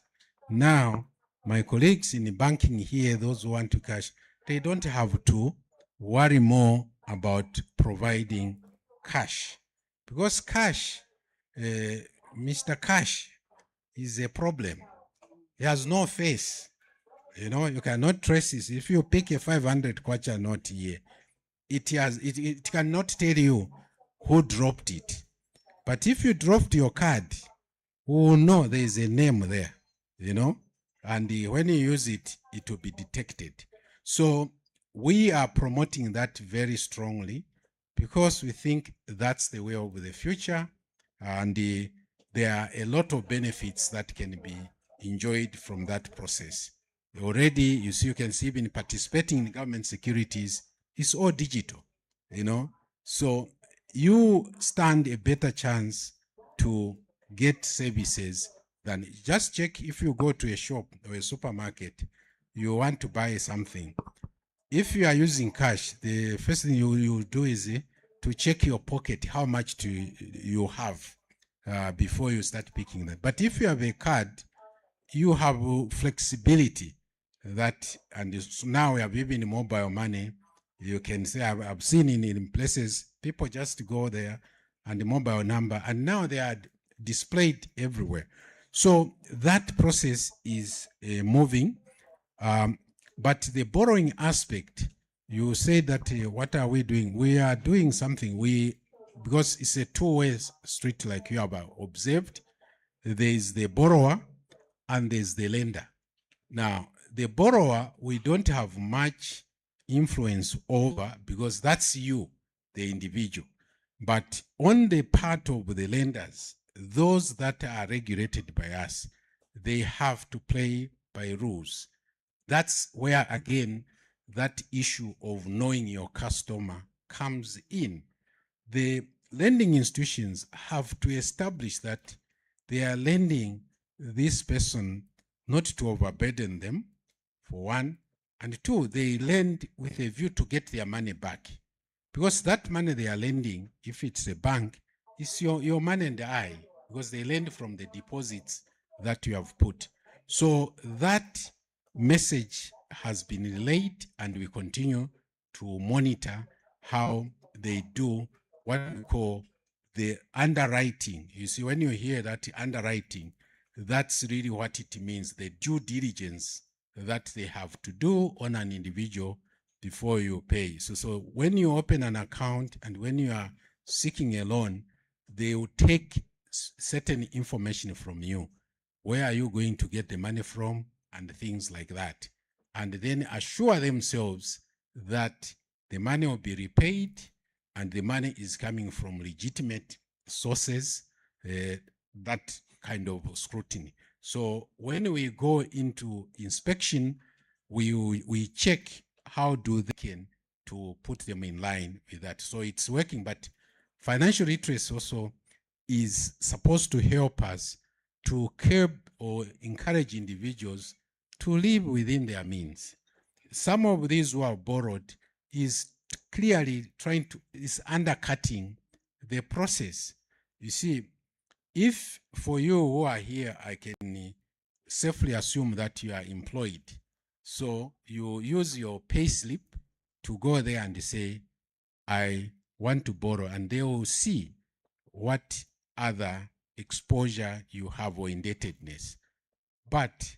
now my colleagues in the banking here, those who want to cash, they don't have to worry more about providing cash because cash, Mr. Cash is a problem. He has no face. You know, you cannot trace this. If you pick a 500 kwacha note here, it cannot tell you who dropped it. But if you dropped your card, we will know there is a name there, you know, and when you use it, it will be detected. So we are promoting that very strongly because we think that's the way of the future, and there are a lot of benefits that can be enjoyed from that process. Already, you can see even participating in government securities is all digital, you know. So you stand a better chance to get services than just check if you go to a shop or a supermarket, you want to buy something. If you are using cash, the first thing you do is to check your pocket, how much you have before you start picking that. But if you have a card, you have flexibility that, and so now we have even mobile money. You can say, I've seen in places, people just go there and the mobile number, and now they are displayed everywhere. So that process is moving. But the borrowing aspect, you say that what are we doing? We are doing something. Because it's a two-way street, like you have observed. There is the borrower and there's the lender. Now, the borrower, we don't have much influence over because that's you, the individual. But on the part of the lenders, those that are regulated by us, they have to play by rules. That's where, again, that issue of knowing your customer comes in. The lending institutions have to establish that they are lending this person not to overburden them, for one, and two, they lend with a view to get their money back. Because that money they are lending, if it's a bank, It's your money and I, because they lend from the deposits that you have put. So that message has been relayed, and we continue to monitor how they do what we call the underwriting. You see, when you hear that underwriting, that's really what it means, the due diligence that they have to do on an individual before you pay. So when you open an account and when you are seeking a loan, they will take certain information from you. Where are you going to get the money from, and things like that. And then assure themselves that the money will be repaid and the money is coming from legitimate sources, that kind of scrutiny. So when we go into inspection, we check how do they can to put them in line with that. So it's working, but financial literacy also is supposed to help us to curb or encourage individuals to live within their means. Some of these who are borrowed is clearly is undercutting the process. You see, if for you who are here, I can safely assume that you are employed. So you use your pay slip to go there and say, I want to borrow, and they will see what other exposure you have or indebtedness. But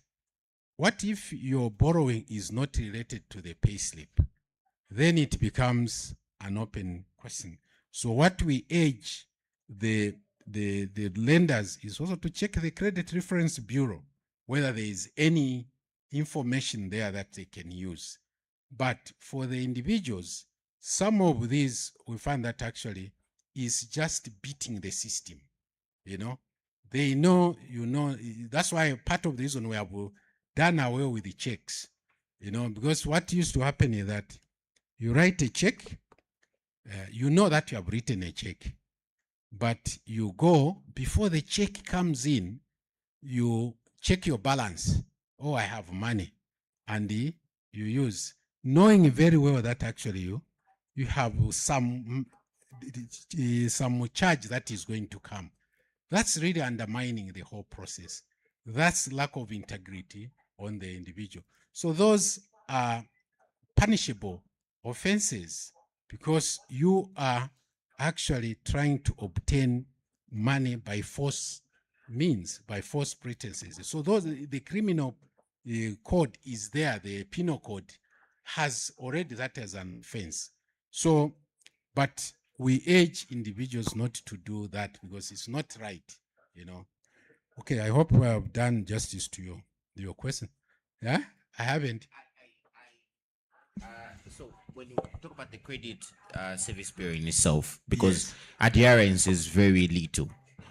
what if your borrowing is not related to the payslip? Then it becomes an open question. So what we urge the lenders is also to check the Credit Reference Bureau, whether there is any information there that they can use. But for the individuals, some of these, we find that actually is just beating the system. They know, that's why part of the reason we have done away with the checks, because what used to happen is that you write a check, you know that you have written a check, but you go, before the check comes in, you check your balance. Oh, I have money. And you use, knowing very well that actually you have some charge that is going to come. That's really undermining the whole process. That's lack of integrity on the individual. So those are punishable offenses because you are actually trying to obtain money by force means, by false pretenses. So the criminal code is there, the penal code has already that as an offense. So, but we urge individuals not to do that because it's not right, Okay, I hope we have done justice to your question. Yeah, I haven't. So when you talk about the credit service bureau in itself, because adherence is very little,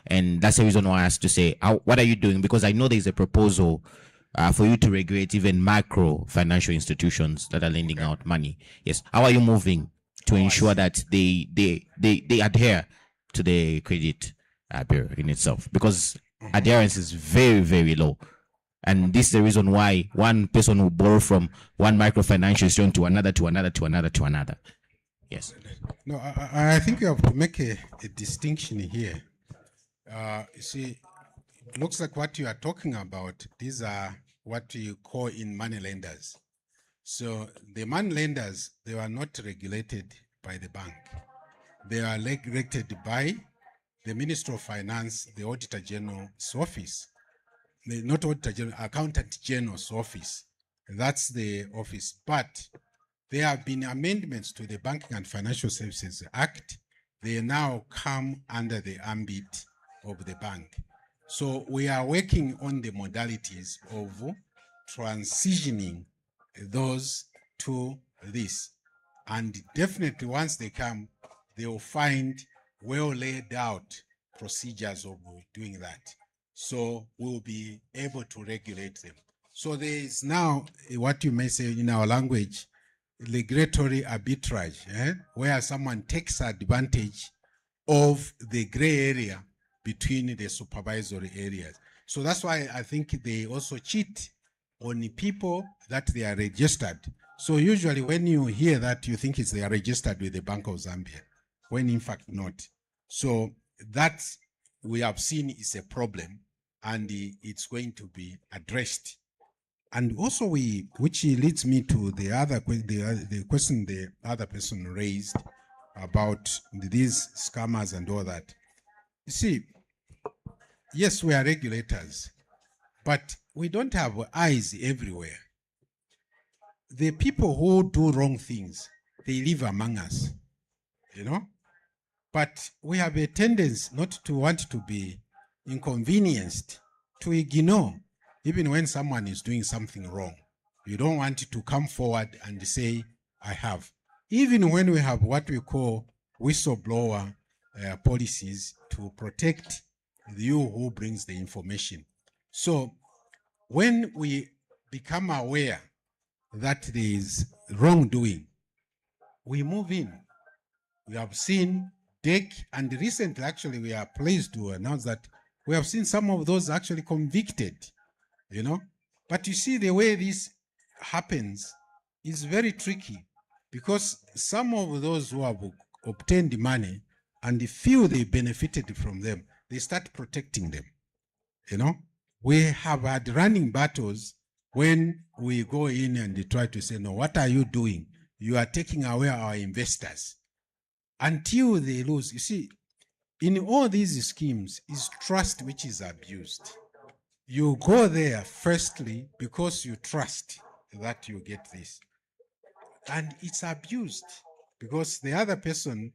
and that's the reason why I asked to say, what are you doing? Because I know there's a proposal for you to regulate even micro financial institutions that are lending out money. Yes, how are you moving to ensure that they adhere to the credit bureau in itself? Because adherence is very, very low. And this is the reason why one person will borrow from one microfinance institution to another, to another, to another, to another. Yes. No, I think you have to make a distinction here. You see, it looks like what you are talking about, these are what you call in money lenders. So the money lenders, they were not regulated by the bank. They are regulated by the Ministry of Finance, the Auditor General's office. Not Auditor General, Accountant General's office. That's the office. But there have been amendments to the Banking and Financial Services Act. They now come under the ambit of the bank. So we are working on the modalities of transitioning those to this. And definitely once they come, they will find well laid out procedures of doing that. So we'll be able to regulate them. So there is now what you may say in our language, regulatory arbitrage, where someone takes advantage of the gray area between the supervisory areas. So that's why I think they also cheat on the people that they are registered. So usually when you hear that, you think they are registered with the Bank of Zambia, when in fact not. So that we have seen is a problem, and it's going to be addressed. And also which leads me to the question the other person raised about these scammers and all that. You see, yes, we are regulators, but we don't have eyes everywhere. The people who do wrong things, they live among us, you know? But we have a tendency not to want to be inconvenienced, to ignore, even when someone is doing something wrong. You don't want to come forward and say, I have. Even when we have what we call whistleblower policies to protect you who brings the information. So when we become aware that there is wrongdoing, we move in. We have seen DEC, and recently actually we are pleased to announce that we have seen some of those actually convicted, you know. But you see, the way this happens is very tricky, because some of those who have obtained money and feel they benefited from them, they start protecting them, you know. We have had running battles when we go in and they try to say, no, what are you doing? You are taking away our investors. Until they lose. You see, in all these schemes is trust which is abused. You go there firstly because you trust that you get this. And it's abused because the other person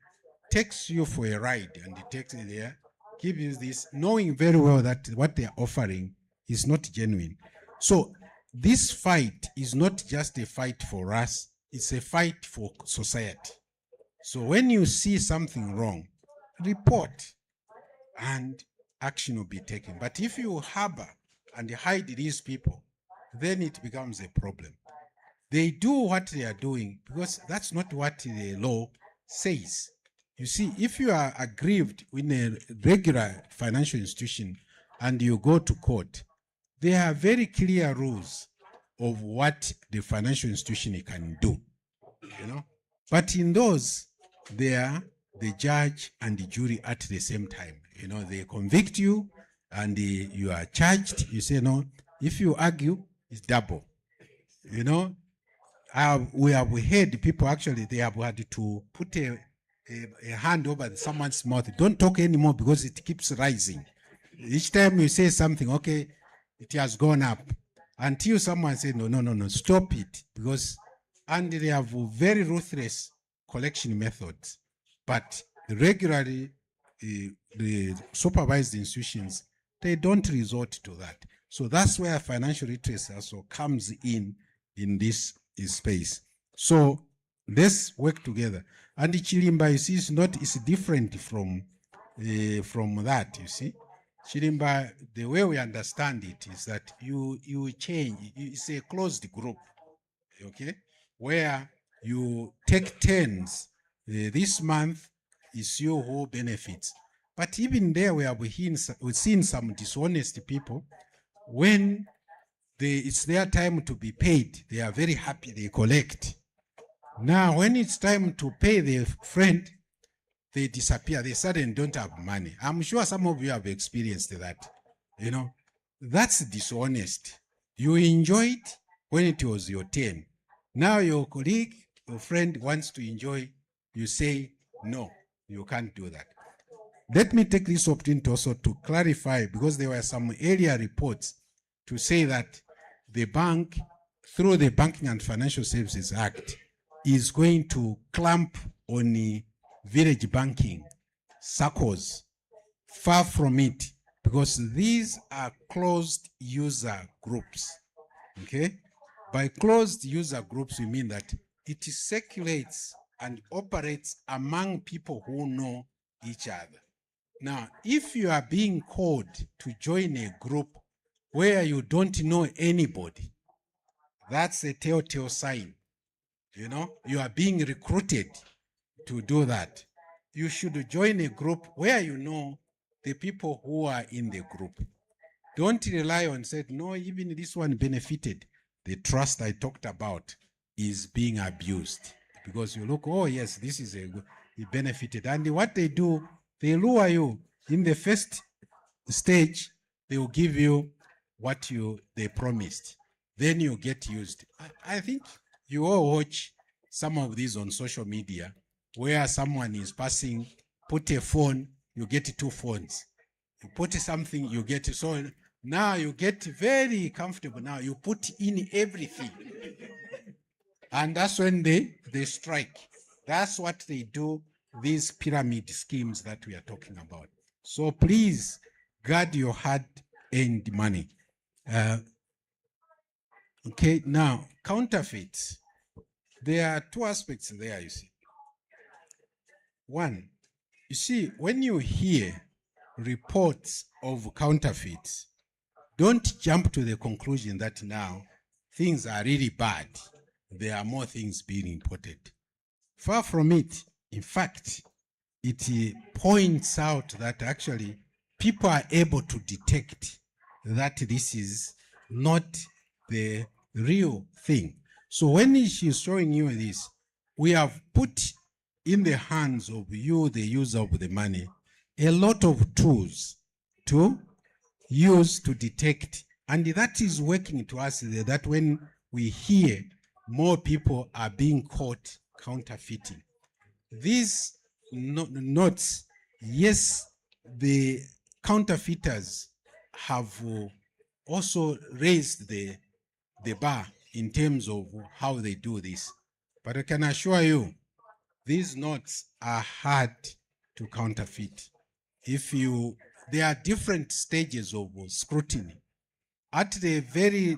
takes you for a ride, and he takes you there, gives you this, knowing very well that what they're offering is not genuine. So this fight is not just a fight for us, it's a fight for society. So when you see something wrong, report and action will be taken. But if you harbor and hide these people, then it becomes a problem. They do what they are doing because that's not what the law says. You see, if you are aggrieved in a regular financial institution and you go to court, there are very clear rules of what the financial institution can do, you know. But in those, they are the judge and the jury at the same time. You know, they convict you and you are charged. You say, no, if you argue, it's double. You know, we have heard people actually, they have had to put a hand over someone's mouth. Don't talk anymore because it keeps rising. Each time you say something, okay, it has gone up. Until someone says, no, stop it. Because, and they have very ruthless collection methods. But regularly, the supervised institutions, they don't resort to that. So that's where financial redress also comes in this space. So let's work together. And Chilimba, you see, it's different from that, you see. Chilimba, the way we understand it is that you change, it's a closed group, okay, where you take turns. This month is you who benefits. But even there, we've seen some dishonest people. When it's their time to be paid, they are very happy, they collect. Now, when it's time to pay their friend, they disappear. They suddenly don't have money. I'm sure some of you have experienced that. You know, that's dishonest. You enjoyed when it was your turn. Now your colleague, your friend wants to enjoy. You say, no, you can't do that. Let me take this opportunity also to clarify, because there were some earlier reports to say that the bank, through the Banking and Financial Services Act, is going to clamp on the village banking circles. Far from it, because these are closed user groups, okay? By closed user groups, we mean that it circulates and operates among people who know each other. Now, if you are being called to join a group where you don't know anybody, that's a telltale sign. You know, you are being recruited to do that. You should join a group where you know the people who are in the group. Don't rely on said, no, even this one benefited. The trust I talked about is being abused, because you look, oh yes, this is he benefited. And what they do, they lure you. In the first stage, they will give you what they promised. Then you get used. I think you all watch some of these on social media where someone is passing, put a phone, you get 2 phones. You put something, you get it. So now you get very comfortable. Now you put in everything. And that's when they strike. That's what they do, these pyramid schemes that we are talking about. So please guard your hard-earned money. Okay, now counterfeits. There are 2 aspects there, you see. One, you see, when you hear reports of counterfeits, don't jump to the conclusion that now things are really bad. There are more things being imported. Far from it. In fact, it points out that actually people are able to detect that this is not the real thing. So when she's showing you this, we have put in the hands of you, the user of the money, a lot of tools to use to detect. And that is working to us that when we hear more people are being caught counterfeiting. These notes, yes, the counterfeiters have also raised the bar in terms of how they do this. But I can assure you, these notes are hard to counterfeit. There are different stages of scrutiny. At the very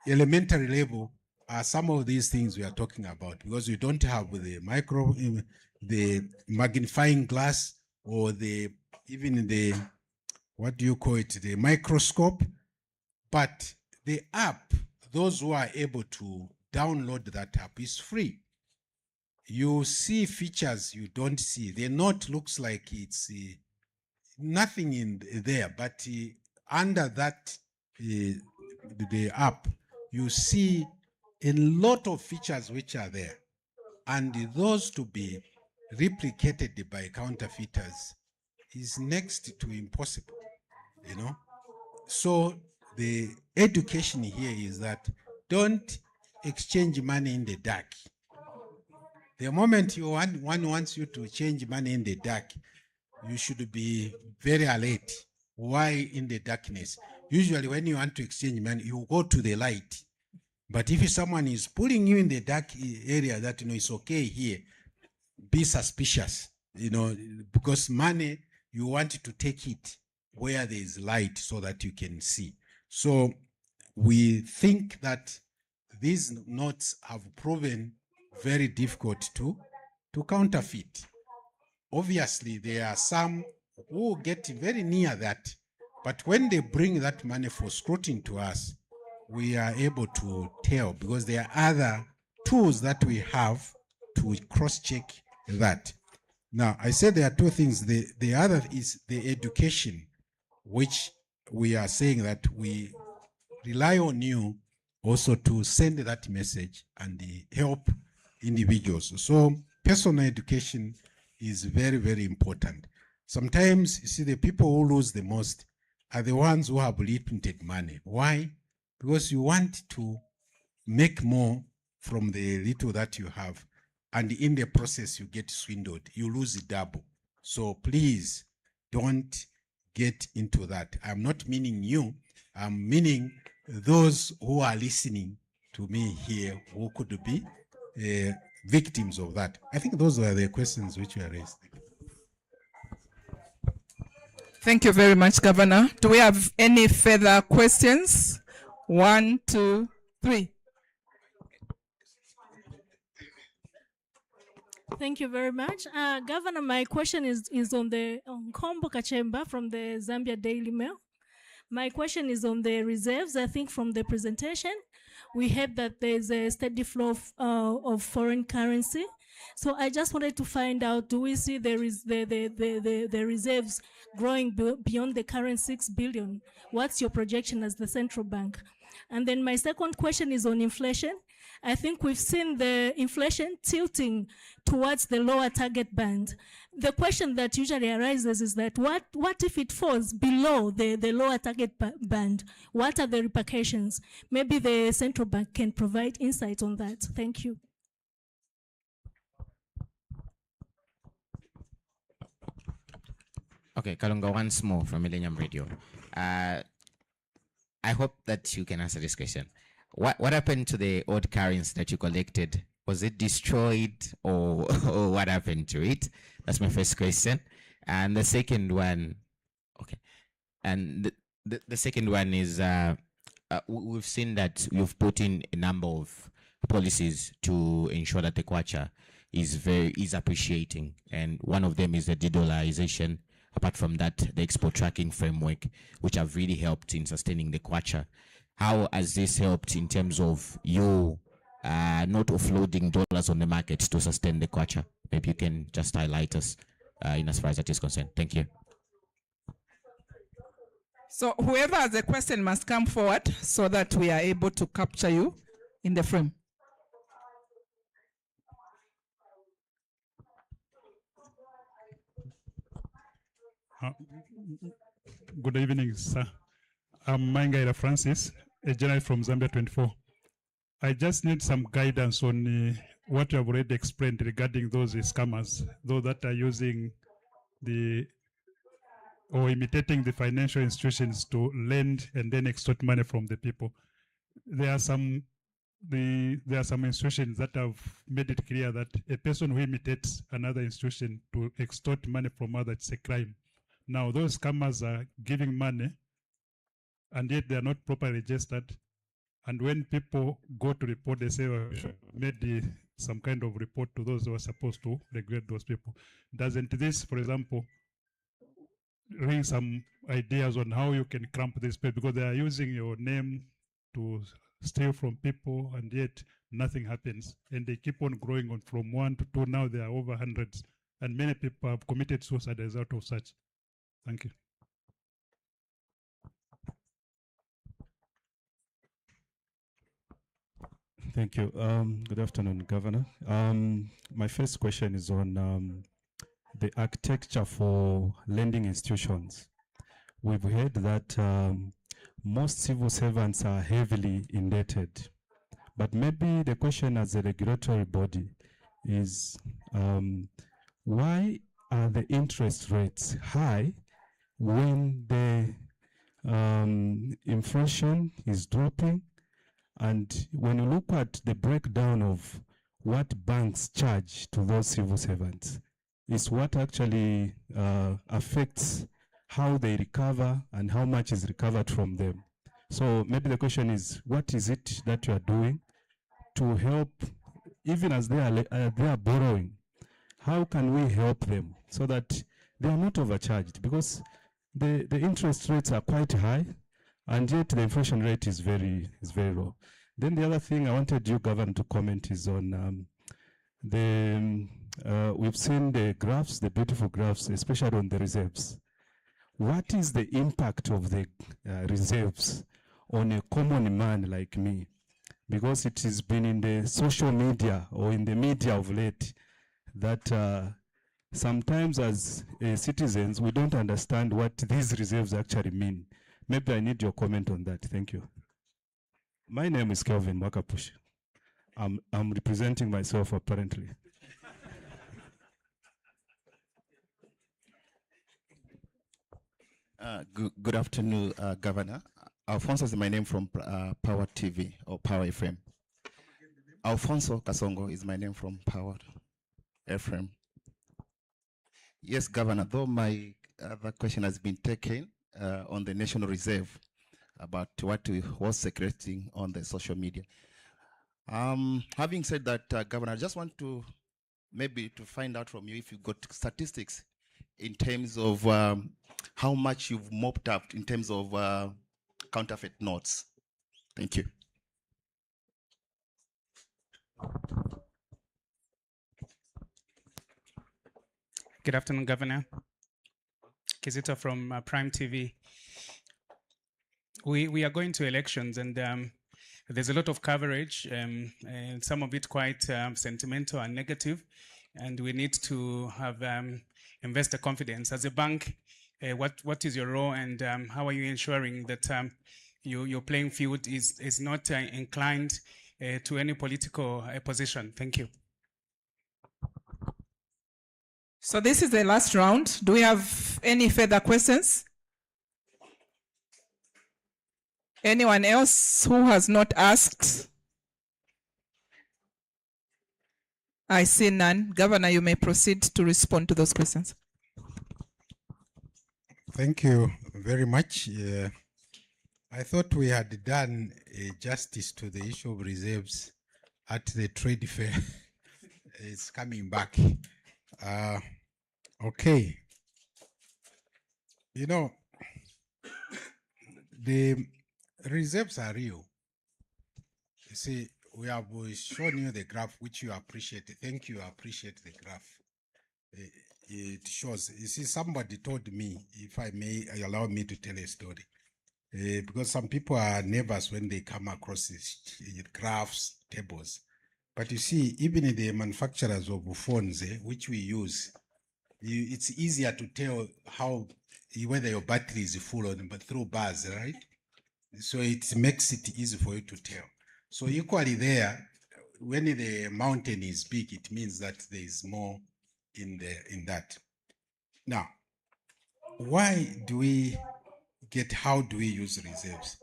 elementary level are some of these things we are talking about, because you don't have the magnifying glass or even the, what do you call it, the microscope. But the app, those who are able to download that app, is free. You see features you don't see. The note looks like it's nothing in there, but under that, the app, you see a lot of features which are there. And those to be replicated by counterfeiters is next to impossible, you know. So the education here is that don't exchange money in the dark. The moment one wants you to change money in the dark, you should be very alert. Why in the darkness? Usually when you want to exchange money, you go to the light. But if someone is pulling you in the dark area that, you know, it's okay here, be suspicious, you know, because money, you want to take it where there is light so that you can see. So we think that these notes have proven very difficult to counterfeit. Obviously, there are some who get very near that, but when they bring that money for scrutiny to us, we are able to tell, because there are other tools that we have to cross-check that. Now, I said there are 2 things. The other is the education, which we are saying that we rely on you also to send that message and help individuals. So personal education is very, very important. Sometimes, you see, the people who lose the most are the ones who have limited money. Why? Because you want to make more from the little that you have, and in the process you get swindled. You lose double. So please don't get into that. I'm not meaning you. I'm meaning those who are listening to me here who could be victims of that. I think those were the questions which were raised. Thank you very much, Governor. Do we have any further questions? 1, 2, 3. Thank you very much. Governor, my question is on Kombo Kachemba from the Zambia Daily Mail. My question is on the reserves. I think from the presentation, we heard that there's a steady flow of foreign currency. So I just wanted to find out, do we see the reserves growing beyond the current 6 billion? What's your projection as the central bank? And then my second question is on inflation. I think we've seen the inflation tilting towards the lower target band. The question that usually arises is that what if it falls below the lower target band? What are the repercussions? Maybe the central bank can provide insight on that. Thank you. Okay, Kalunga, once more from Millennium Radio. I hope that you can answer this question. What happened to the old currency that you collected? Was it destroyed or what happened to it? That's my first question. And the second one, okay. And the second one is we've seen that you've put in a number of policies to ensure that the kwacha is appreciating, and one of them is the de-dollarization. Apart from that, the export tracking framework, which have really helped in sustaining the kwacha. How has this helped in terms of you not offloading dollars on the market to sustain the kwacha? Maybe you can just highlight us in as far as that is concerned. Thank you. So whoever has a question must come forward so that we are able to capture you in the frame. Good evening, sir. I'm Maingaira Francis, a journalist from Zambia 24. I just need some guidance on what you have already explained regarding those scammers, those that are using or imitating the financial institutions to lend and then extort money from the people. There are some institutions that have made it clear that a person who imitates another institution to extort money from others, it's a crime. Now, those scammers are giving money, and yet they are not properly registered. And when people go to report, they say, oh, made some kind of report to those who are supposed to regulate those people. Doesn't this, for example, ring some ideas on how you can cramp this people? Because they are using your name to steal from people, and yet nothing happens. And they keep on growing on from 1 to 2. Now there are over hundreds. And many people have committed suicide as a result of such. Thank you. Thank you. Good afternoon, Governor. My first question is on the architecture for lending institutions. We've heard that most civil servants are heavily indebted, but maybe the question as a regulatory body is why are the interest rates high when the inflation is dropping? And when you look at the breakdown of what banks charge to those civil servants, is what actually affects how they recover and how much is recovered from them. So maybe the question is, what is it that you are doing to help, even as they are borrowing, how can we help them so that they are not overcharged? Because the interest rates are quite high, and yet the inflation rate is very low. Then the other thing I wanted you, Governor, to comment is on we've seen the graphs, the beautiful graphs, especially on the reserves. What is the impact of the reserves on a common man like me? Because it has been in the social media or in the media of late that sometimes as citizens, we don't understand what these reserves actually mean. Maybe I need your comment on that. Thank you. My name is Kelvin Wakapush. I'm representing myself apparently. Good afternoon, Governor. Alfonso is my name from Power TV or Power FM. Alfonso Kasongo is my name from Power FM. Yes, Governor, though my other question has been taken on the National Reserve about what we was secreting on the social media. Having said that, Governor, I just want to maybe to find out from you if you got statistics in terms of how much you've mopped up in terms of counterfeit notes. Thank you. Good afternoon, Governor. Kizito from Prime TV. We are going to elections, and there's a lot of coverage, and some of it quite sentimental and negative, and we need to have investor confidence. As a bank, what is your role, and how are you ensuring that your playing field is not inclined to any political position? Thank you. So this is the last round. Do we have any further questions? Anyone else who has not asked? I see none. Governor, you may proceed to respond to those questions. Thank you very much. I thought we had done justice to the issue of reserves at the trade fair. It's coming back. Okay. You know, the reserves are real. You see, we have shown you the graph, which you appreciate. Thank you, I appreciate the graph. It shows, you see, somebody told me, if I may allow me to tell a story, because some people are nervous when they come across these graphs, tables. But you see, even in the manufacturers of phones, which we use, it's easier to tell how whether your battery is full or not, but through bars, right? So it makes it easy for you to tell. So equally there, when the mountain is big, it means that there is more in that. Now, why do we how do we use reserves?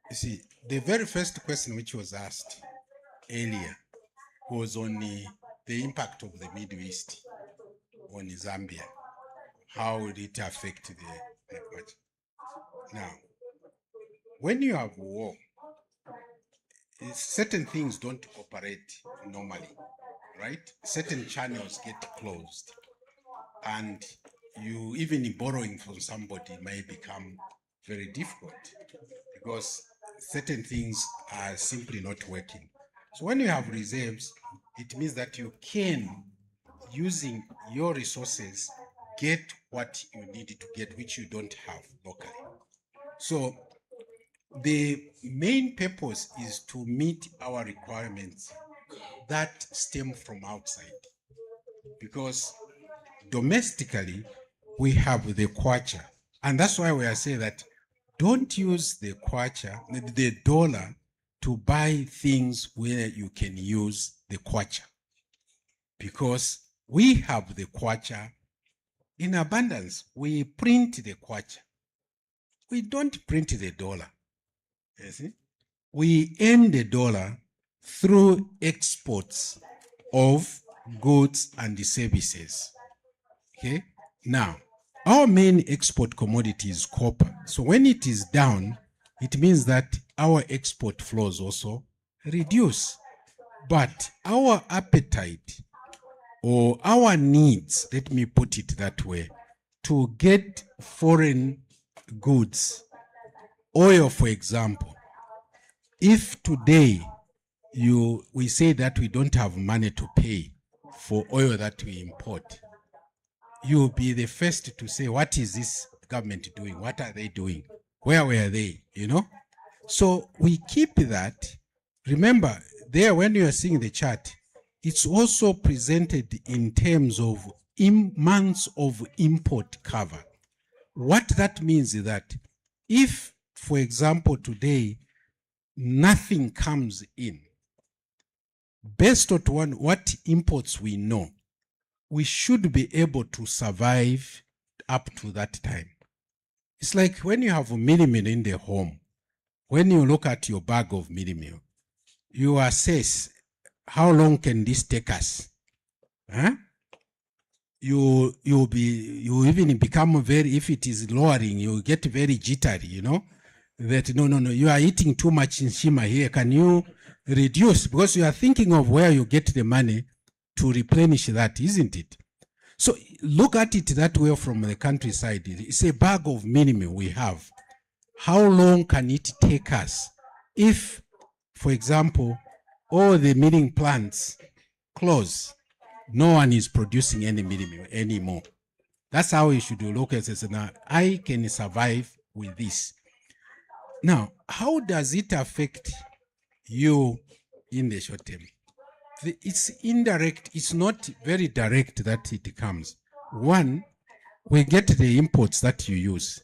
You see, the very first question which was asked earlier was on the impact of the Middle East on Zambia. How would it affect the budget? Now, when you have war, certain things don't operate normally, right? Certain channels get closed, and you even borrowing from somebody may become very difficult because certain things are simply not working. So when you have reserves, it means that you can, using your resources, get what you need to get, which you don't have locally. So the main purpose is to meet our requirements that stem from outside, because domestically we have the kwacha, and that's why we are saying that don't use the kwacha, the dollar, to buy things where you can use the kwacha, because we have the kwacha in abundance. We print the kwacha. We don't print the dollar. You see? We earn the dollar through exports of goods and services. Okay? Now, our main export commodity is copper. So when it is down, it means that our export flows also reduce. But our appetite or our needs, let me put it that way, to get foreign goods, oil, for example, if today we say that we don't have money to pay for oil that we import, you'll be the first to say, what is this government doing? What are they doing? Where were they? You know? So we keep that. Remember, there when you are seeing the chart, it's also presented in terms of months of import cover. What that means is that if, for example, today, nothing comes in, based on what imports we know, we should be able to survive up to that time. It's like when you have a meal in the home, when you look at your bag of meal, you assess how long can this take us? Huh? You even become very, if it is lowering, you get very jittery, you know, that no, you are eating too much in Shima here. Can you reduce? Because you are thinking of where you get the money to replenish that, isn't it? So look at it that way from the countryside. It's a bag of minimum we have. How long can it take us if, for example, all the milling plants close? No one is producing any minimum anymore. That's how you should look at it. Now, I can survive with this. Now, how does it affect you in the short term? It's indirect, it's not very direct that it comes. One, we get the imports that you use.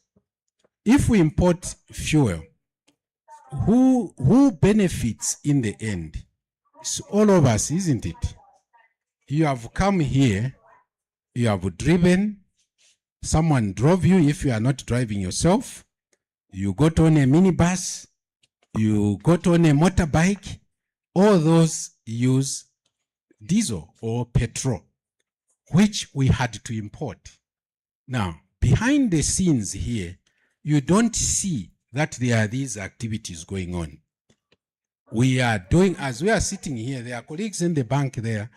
If we import fuel, who benefits in the end? It's all of us, isn't it? You have come here, you have driven, someone drove you if you are not driving yourself, you got on a minibus, you got on a motorbike, all those use diesel or petrol, which we had to import. Now, behind the scenes here, you don't see that there are these activities going on. We are doing, as we are sitting here, there are colleagues in the bank there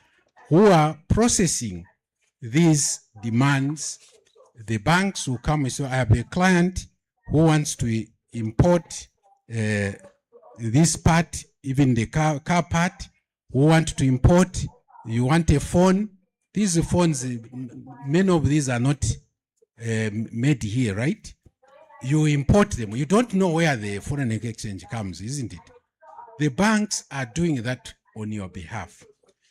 who are processing these demands. The banks will come and say, I have a client who wants to import this part, even the car part, who want to import, you want a phone. These phones, many of these are not made here, right? You import them. You don't know where the foreign exchange comes, isn't it? The banks are doing that on your behalf.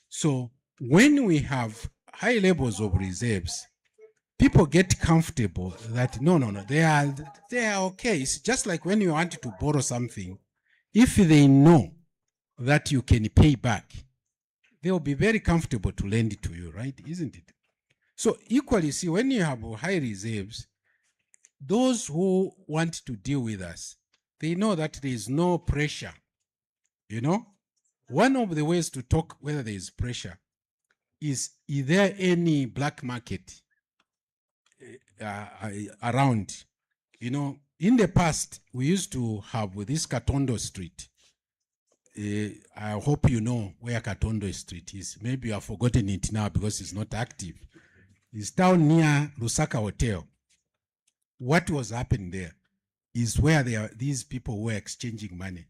So when we have high levels of reserves, people get comfortable that no, they are okay. It's just like when you want to borrow something, if they know that you can pay back, they'll be very comfortable to lend it to you, right? Isn't it? So equally, see, when you have high reserves, those who want to deal with us, they know that there is no pressure. You know, one of the ways to talk whether there is pressure is there any black market around? You know, in the past, we used to have this Katondo Street. I hope you know where Katondo Street is. Maybe you have forgotten it now because it's not active. It's down near Lusaka Hotel. What was happening there is where these people were exchanging money.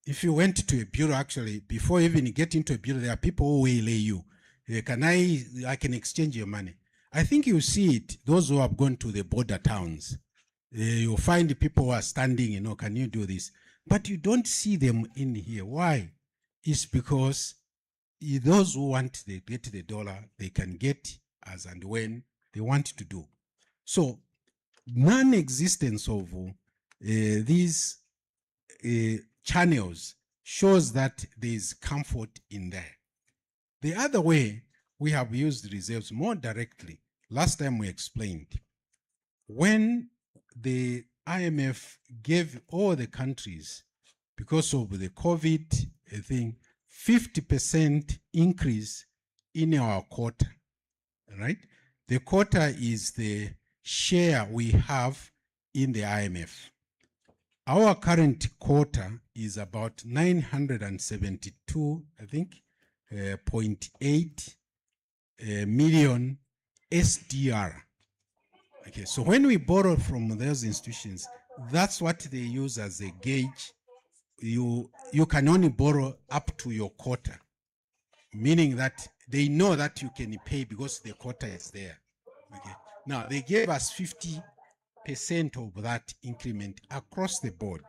If you went to a bureau, actually, before even you get into a bureau, there are people who waylay you. I can exchange your money. I think you see it, those who have gone to the border towns. You'll find the people who are standing, you know, can you do this? But you don't see them in here. Why? It's because those who want to get the dollar, they can get as and when they want to do. So non-existence of these channels shows that there is comfort in there. The other way, we have used reserves more directly. Last time we explained, when the IMF gave all the countries, because of the COVID thing, 50% increase in our quota, right? The quota is the share we have in the IMF. Our current quota is about 972, I think, 0.8 million SDR. Okay, so when we borrow from those institutions, that's what they use as a gauge. You can only borrow up to your quota, meaning that they know that you can pay because the quota is there. Okay. Now, they gave us 50% of that increment across the board.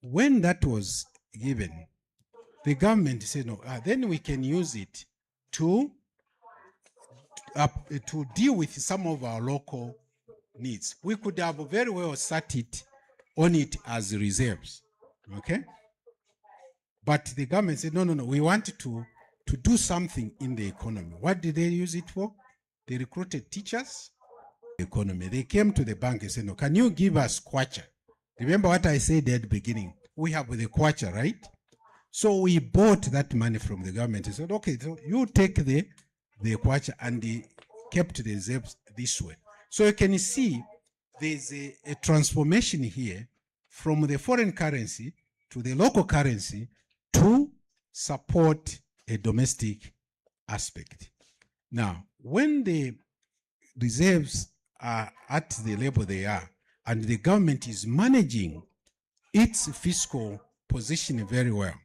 When that was given, the government said, no, then we can use it to deal with some of our local needs. We could have very well sat it on it as reserves, okay? But the government said, no, we want to do something in the economy. What did they use it for? They recruited teachers, economy. They came to the bank and said, no, can you give us kwacha? Remember what I said at the beginning? We have the kwacha, right? So we bought that money from the government and said, okay, so you take the kwacha, and they kept the reserves this way. So you can see there's a transformation here from the foreign currency to the local currency to support a domestic aspect. Now, when the reserves are at the level they are, and the government is managing its fiscal position very well,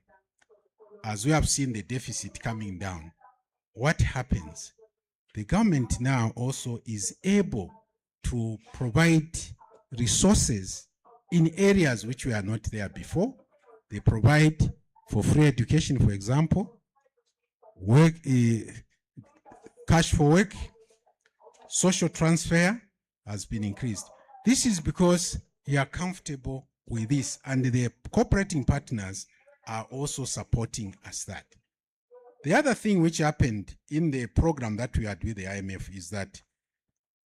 as we have seen the deficit coming down, what happens? The government now also is able to provide resources in areas which were not there before. They provide for free education, for example, work, cash for work, social transfer has been increased. This is because you are comfortable with this, and the cooperating partners are also supporting us that. The other thing which happened in the program that we had with the IMF is that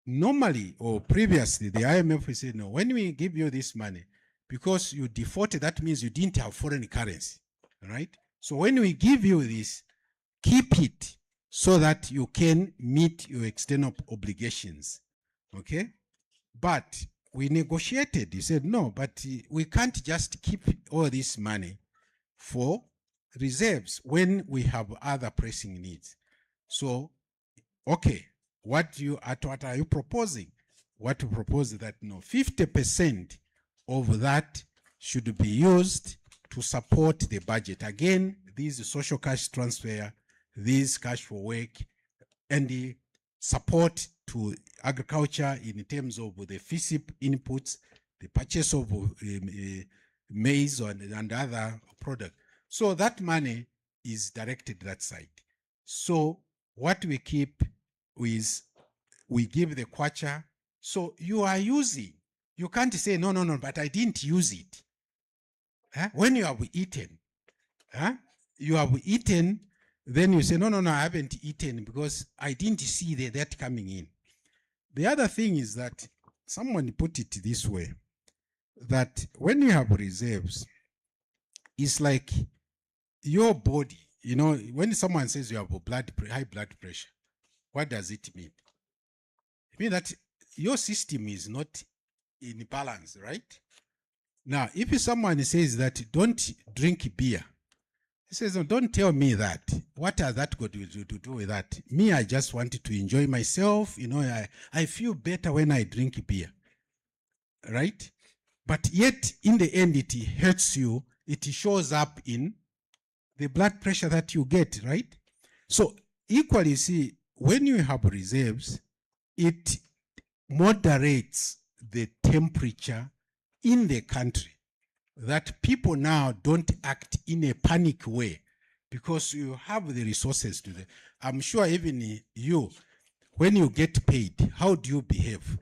normally or previously the IMF will say, no, when we give you this money, because you defaulted, that means you didn't have foreign currency, right? So when we give you this, keep it so that you can meet your external obligations, okay? But we negotiated. You said, no, but we can't just keep all this money for reserves when we have other pressing needs. So, okay, what are you proposing? What you propose is that, no, 50% of that should be used to support the budget. Again, these social cash transfer, these cash for work, and the support to agriculture in terms of the FISIP inputs, the purchase of maize and other products. So that money is directed that side. So what we keep is we give the kwacha. So you are using. You can't say, no, but I didn't use it. Huh? When you have eaten, you have eaten, then you say, no, I haven't eaten because I didn't see that coming in. The other thing is that someone put it this way, that when you have reserves, it's like your body, when someone says you have high blood pressure, what does it mean? It means that your system is not in balance, right? Now, if someone says that don't drink beer, he says, oh, don't tell me that. What has that got to do with that? Me, I just wanted to enjoy myself. I feel better when I drink beer, right? But yet, in the end, it hurts you. It shows up in the blood pressure that you get, right? So, equally, see, when you have reserves, it moderates the temperature in the country, that people now don't act in a panic way because you have the resources to do. I'm sure even you, when you get paid, how do you behave?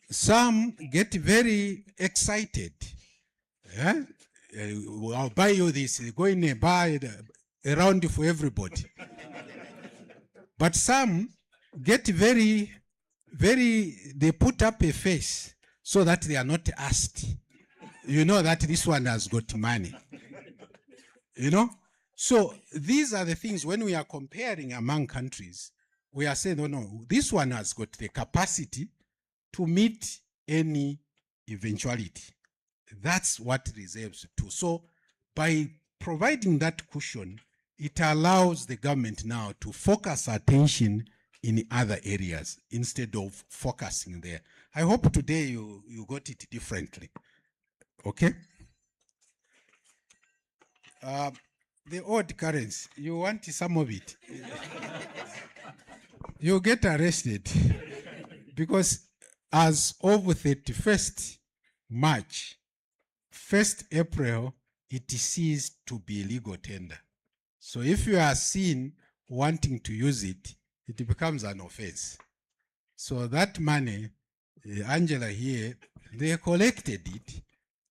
Some get very excited. I'll buy you this, go in and buy a round for everybody. But some get very, they put up a face so that they are not asked. You know that this one has got money. So these are the things when we are comparing among countries, we are saying, no, this one has got the capacity to meet any eventuality. That's what reserves do. So by providing that cushion, it allows the government now to focus attention in other areas instead of focusing there. I hope today you got it differently. Okay? The odd currency, you want some of it. You get arrested because as of 31st March, 1st April, it ceased to be legal tender. So if you are seen wanting to use it, it becomes an offense. So that money, Angela here, they collected it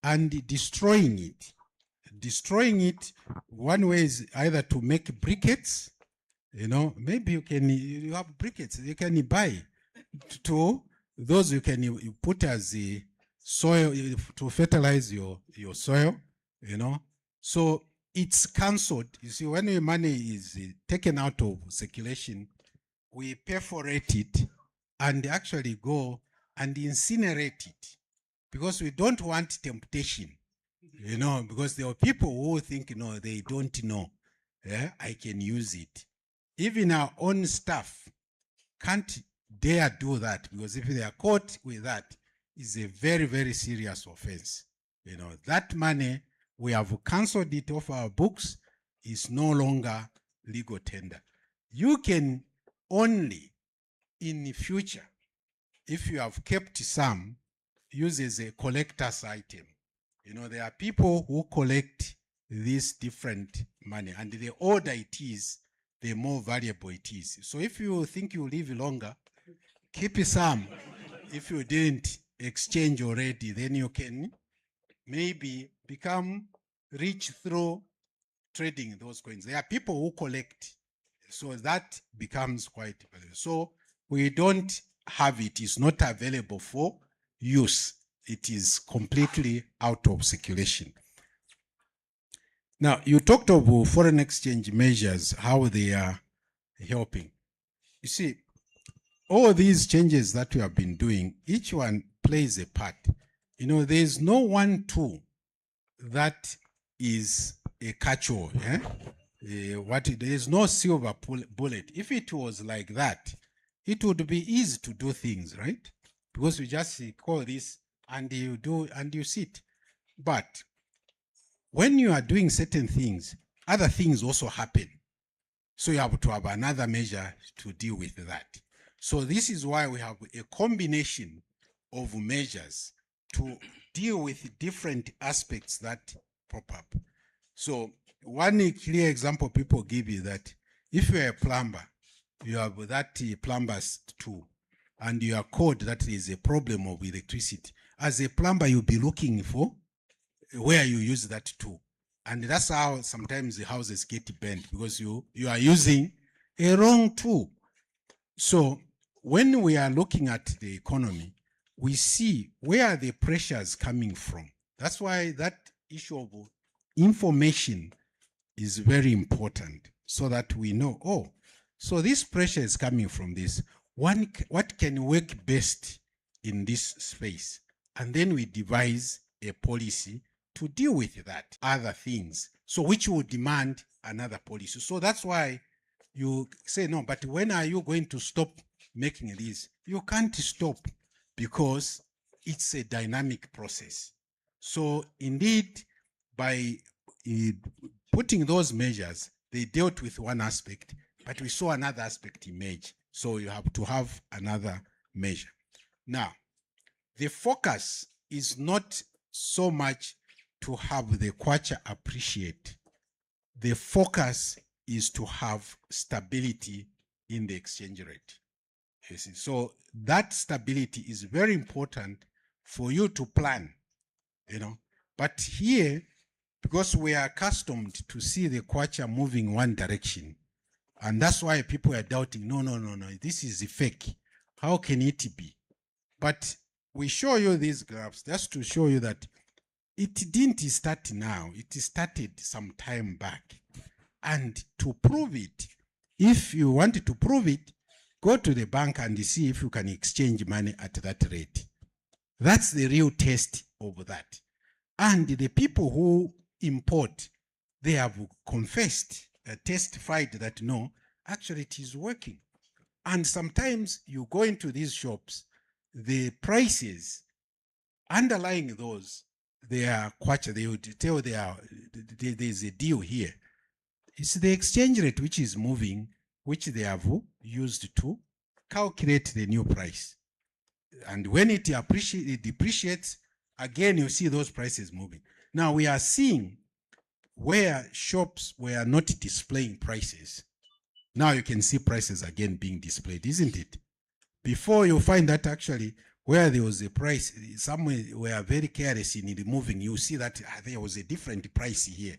and destroying it. Destroying it, one way is either to make briquettes, maybe you have briquettes, you can buy to those you can put as the soil to fertilize your soil, So it's cancelled. You see, when your money is taken out of circulation, we perforate it and actually go and incinerate it because we don't want temptation, because there are people who think, they don't know. I can use it. Even our own staff can't dare do that because if they are caught with that, it's a very, very serious offense. That money, we have cancelled it off our books, is no longer legal tender. You can only, in the future, if you have kept some, use as a collector's item. You know, there are people who collect this different money, and the older it is, the more valuable it is. So if you think you live longer, keep some. If you didn't exchange already, then you can maybe become rich through trading those coins. There are people who collect, so that becomes quite valuable. So we don't have it. It's not available for use. It is completely out of circulation. Now, you talked of foreign exchange measures, how they are helping. You see, all these changes that we have been doing, each one plays a part. You know, there's no one tool that is a catch-all. There's no silver bullet. If it was like that, it would be easy to do things, right? Because you just call this and you do and you sit. But when you are doing certain things, other things also happen. So you have to have another measure to deal with that. So this is why we have a combination of measures to deal with different aspects that pop up. So one clear example people give is that if you're a plumber, you have that plumber's tool, and you are called that there is a problem of electricity. As a plumber, you'll be looking for where you use that tool. And that's how sometimes the houses get bent, because you are using a wrong tool. So when we are looking at the economy, we see where the pressure is coming from. That's why that issue of information is very important, so that we know, oh, so this pressure is coming from this. What can work best in this space? And then we devise a policy to deal with that, other things, so which will demand another policy. So that's why you say, no, but when are you going to stop making this? You can't stop, because it's a dynamic process. So indeed, by putting those measures, they dealt with one aspect, but we saw another aspect emerge. So you have to have another measure. Now, the focus is not so much to have the kwacha appreciate. The focus is to have stability in the exchange rate. You see, so that stability is very important for you to plan, you know. But here, because we are accustomed to see the kwacha moving one direction, and that's why people are doubting, no, this is fake. How can it be? But we show you these graphs just to show you that it didn't start now. It started some time back. And to prove it, if you wanted to prove it, go to the bank and see if you can exchange money at that rate. That's the real test of that. And the people who import, they have confessed, testified that no, actually it is working. And sometimes you go into these shops, the prices underlying those, they are kwacha, they would tell there's a deal here. It's the exchange rate which is moving, which they have used to calculate the new price. And when it depreciates, again, you see those prices moving. Now we are seeing where shops were not displaying prices. Now you can see prices again being displayed, isn't it? Before, you find that actually where there was a price, somewhere were very careless in removing, you see that there was a different price here,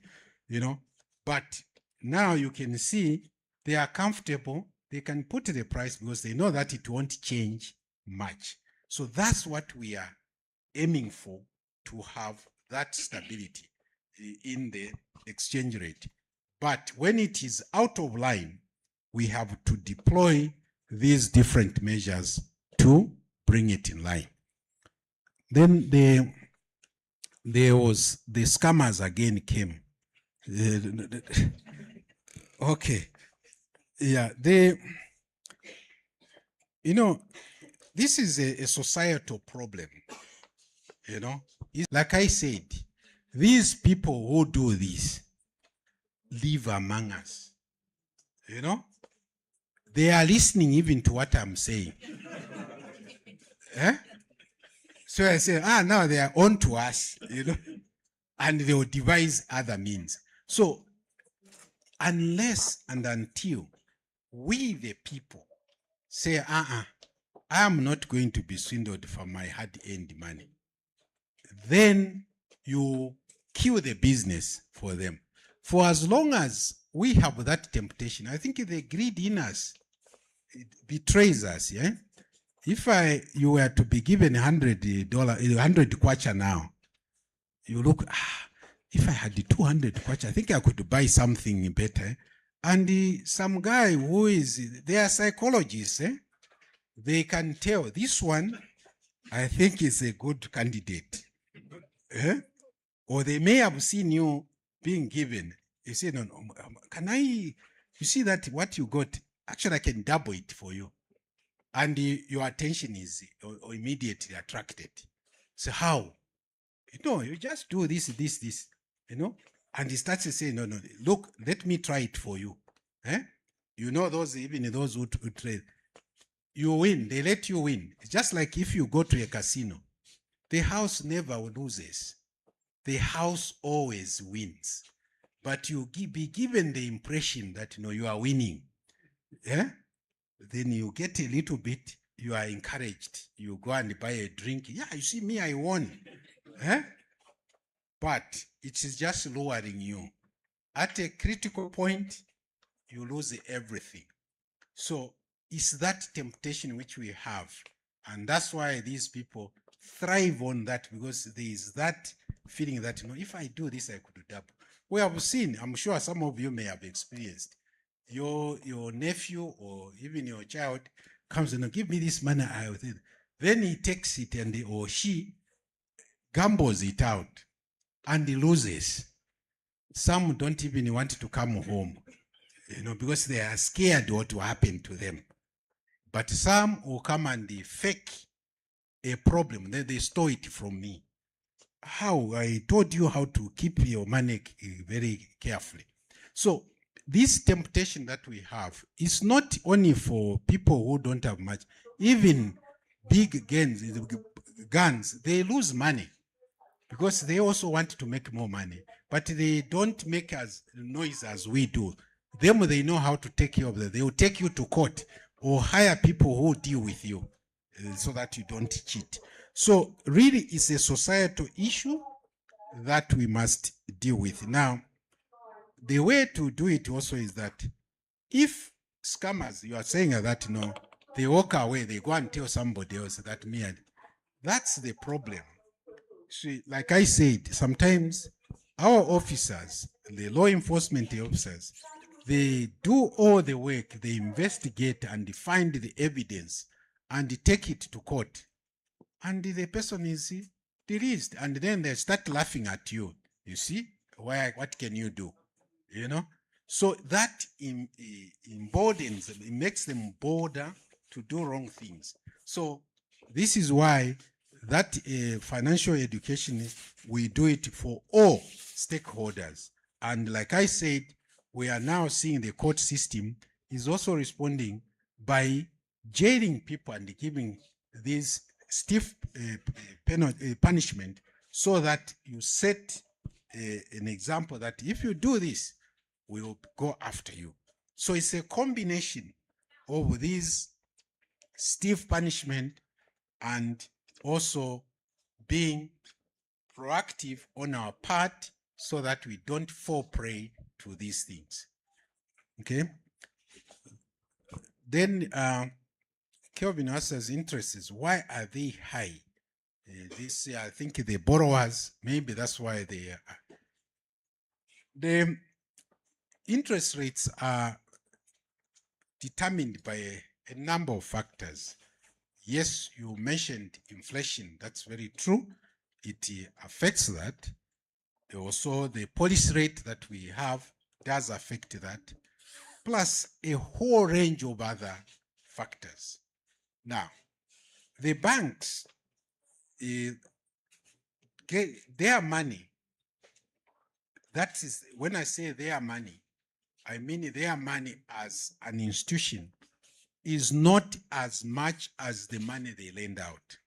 you know. But now you can see they are comfortable, they can put the price because they know that it won't change much. So that's what we are aiming for, to have that stability in the exchange rate. But when it is out of line, we have to deploy these different measures to bring it in line. Then there was the scammers again came. Okay. Yeah, you know, this is a societal problem, you know. Like I said, these people who do this live among us, you know. They are listening even to what I'm saying. Eh? So I say, now they are on to us, and they will devise other means. So unless and until we, the people, say, I am not going to be swindled for my hard-earned money, then you kill the business for them. For as long as we have that temptation, I think the greed in us, it betrays us. Yeah. If you were to be given $100, 100 kwacha now, you look, if I had the 200 kwacha, I think I could buy something better. And some guy who is, they are psychologists, they can tell this one, I think is a good candidate. Or they may have seen you being given. You say, no, can I, you see that what you got, actually I can double it for you. And your attention is immediately attracted. So how? You just do this, and he starts to say, no, look, let me try it for you. Those, even those who trade, you win, they let you win. It's just like if you go to a casino, the house never loses. The house always wins. But you be given the impression that, you are winning. Yeah? Then you get a little bit, you are encouraged. You go and buy a drink. Yeah, you see me, I won. But it is just lowering you. At a critical point, you lose everything. So it's that temptation which we have. And that's why these people thrive on that, because there is that feeling that, if I do this, I could double. We have seen, I'm sure some of you may have experienced, your nephew or even your child comes and give me this money, then he takes it or she gambles it out and he loses. Some don't even want to come home, because they are scared what will happen to them. But some will come and they fake a problem, then they store it from me. How? I told you how to keep your money very carefully. So this temptation that we have is not only for people who don't have much. Even big guns, they lose money because they also want to make more money, but they don't make as noise as we do. They know how to take care of them. They will take you to court or hire people who deal with you so that you don't cheat. So really it's a societal issue that we must deal with. Now, the way to do it also is that if scammers, you are saying that, they walk away, they go and tell somebody else that that's the problem. See, like I said, sometimes our officers, the law enforcement officers, they do all the work, they investigate and find the evidence and take it to court. And the person is released, and then they start laughing at you. You see, what can you do? So that emboldens, it makes them bolder to do wrong things. So this is why that financial education, we do it for all stakeholders. And like I said, we are now seeing the court system is also responding by jailing people and giving these stiff punishment, so that you set an example that if you do this, we will go after you. So it's a combination of these stiff punishment and also being proactive on our part so that we don't fall prey to these things. Okay? Then Kelvin asks interests, why are they high? I think the borrowers, maybe that's why they are. The interest rates are determined by a number of factors. Yes, you mentioned inflation. That's very true. It affects that. Also, the policy rate that we have does affect that, plus a whole range of other factors. Now, the banks, get their money. That is, when I say their money, I mean their money as an institution. is not as much as the money they lend out.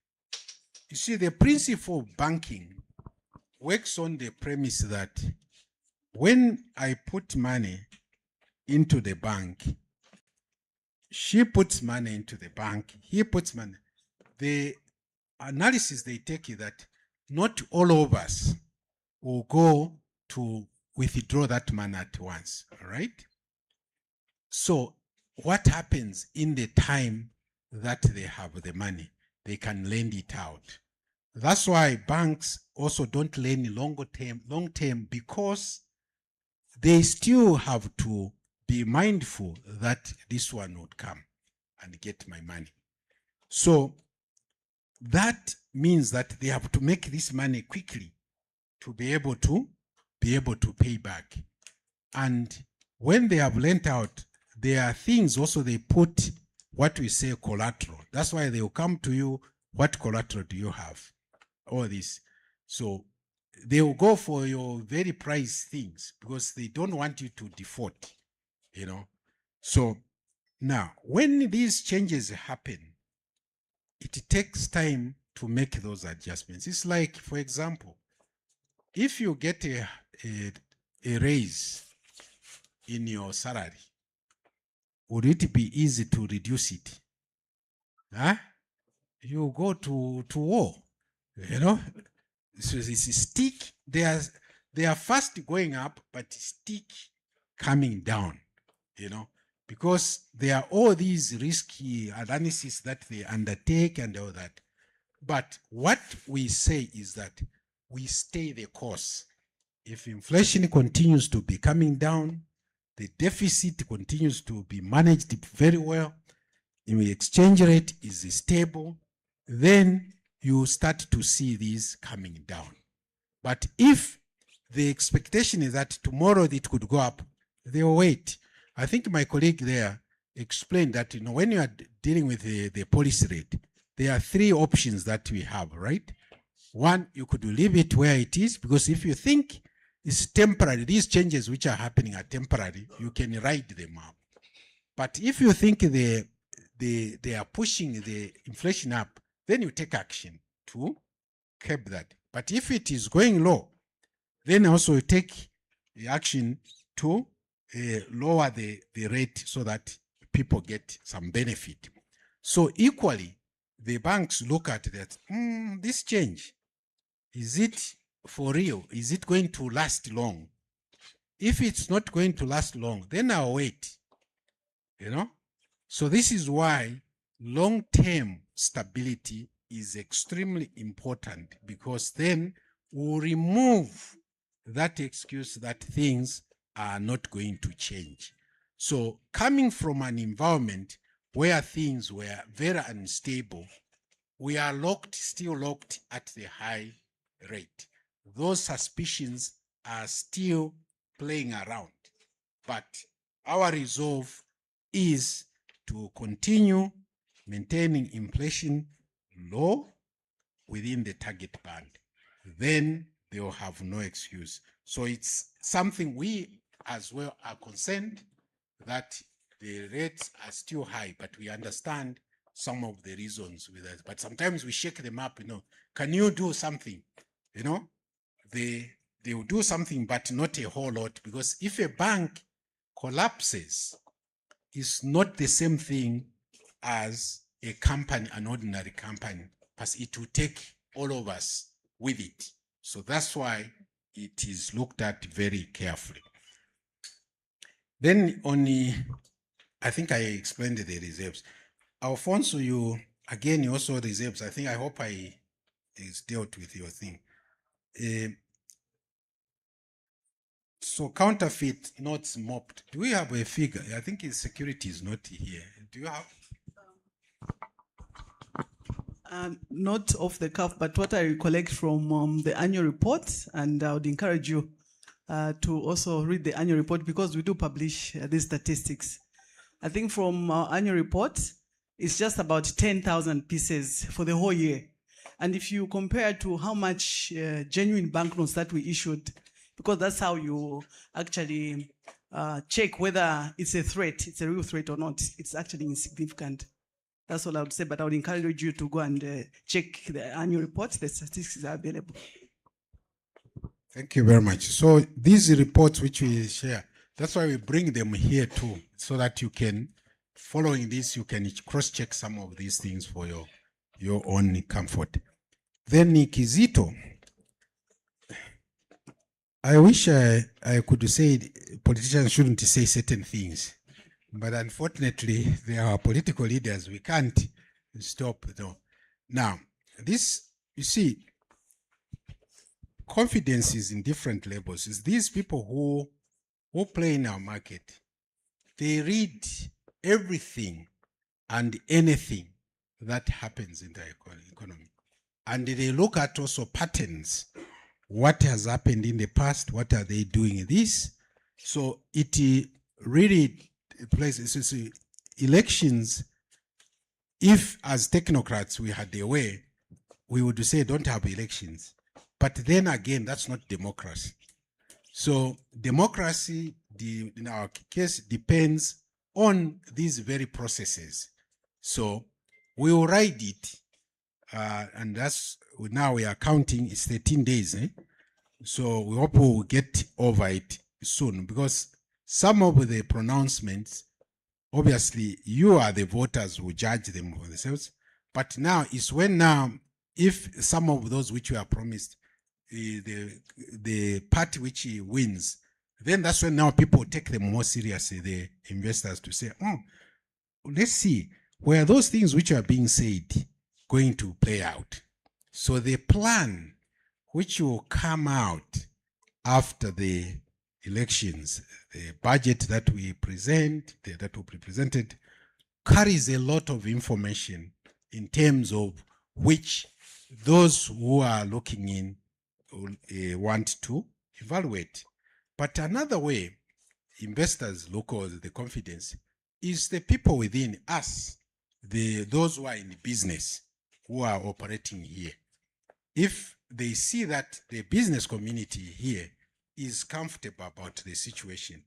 You see, the principle of banking works on the premise that when I put money into the bank, she puts money into the bank, he puts money. The analysis they take is that not all of us will go to withdraw that money at once, all right? So what happens in the time that they have the money? They can lend it out. That's why banks also don't lend long term, because they still have to be mindful that this one would come and get my money. So that means that they have to make this money quickly to be able to pay back. And when they have lent out, there are things also they put what we say collateral. That's why they will come to you, what collateral do you have? All this. So they will go for your very price things because they don't want you to default, you know. So now, when these changes happen, it takes time to make those adjustments. It's like, for example, if you get a raise in your salary, would it be easy to reduce it? Huh? You go to war, you know. So this is stick. They are fast going up, but stick coming down, you know, because there are all these risky analysis that they undertake and all that. But what we say is that we stay the course. If inflation continues to be coming down, the deficit continues to be managed very well, and the exchange rate is stable, then you start to see these coming down. But if the expectation is that tomorrow it could go up, they'll wait. I think my colleague there explained that, you know, when you are dealing with the policy rate, there are three options that we have, right? One, you could leave it where it is, because if you think it's temporary, these changes which are happening are temporary, you can ride them up. But if you think they are pushing the inflation up, then you take action to curb that. But if it is going low, then also you take the action to lower the rate so that people get some benefit. So equally, the banks look at that, this change, is it for real? Is it going to last long? If it's not going to last long, then I'll wait, you know? So this is why long-term stability is extremely important, because then we'll remove that excuse that things are not going to change. So coming from an environment where things were very unstable, we are still locked at the high rate. Those suspicions are still playing around, but our resolve is to continue maintaining inflation low within the target band. Then they will have no excuse. So it's something we as well are concerned that the rates are still high, but we understand some of the reasons with that. But sometimes we shake them up, you know, can you do something? You know, they will do something, but not a whole lot, because if a bank collapses, it's not the same thing as a company, an ordinary company, because it will take all of us with it. So that's why it is looked at very carefully. Then I think I explained the reserves. Alfonso, you also reserves. I hope I dealt with your thing. So counterfeit notes mopped. Do we have a figure? I think security is not here. Do you have? Not off the cuff, but what I recollect from the annual report, and I would encourage you to also read the annual report, because we do publish these statistics. I think from our annual report, it's just about 10,000 pieces for the whole year. And if you compare to how much genuine banknotes that we issued, because that's how you actually check whether it's a threat, it's a real threat or not. It's actually insignificant. That's all I would say, but I would encourage you to go and check the annual report. The statistics are available. Thank you very much. So these reports which we share, that's why we bring them here too, so that you can, following this, you can cross-check some of these things for your own comfort. Then Kizito, I wish I could say politicians shouldn't say certain things, but unfortunately, they are political leaders. We can't stop them. Now, this, you see, confidence is in different levels. It's these people who play in our market. They read everything and anything that happens in the economy. And they look at also patterns. What has happened in the past? What are they doing this? So it really plays elections. If as technocrats we had a way, we would say don't have elections. But then again, that's not democracy. So democracy, in our case, depends on these very processes. So we will ride it, and that's now we are counting. It's 13 days, so we hope we will get over it soon, because some of the pronouncements, obviously, you are the voters who judge them for themselves. But now it's when if some of those which were promised, the party which wins, then that's when now people take them more seriously, the investors, to say, let's see, where those things which are being said going to play out. So the plan which will come out after the elections, the budget that we present, that will be presented, carries a lot of information in terms of which those who are looking in want to evaluate. But another way investors look at the confidence is the people within us, those who are in the business, who are operating here. If they see that the business community here is comfortable about the situation,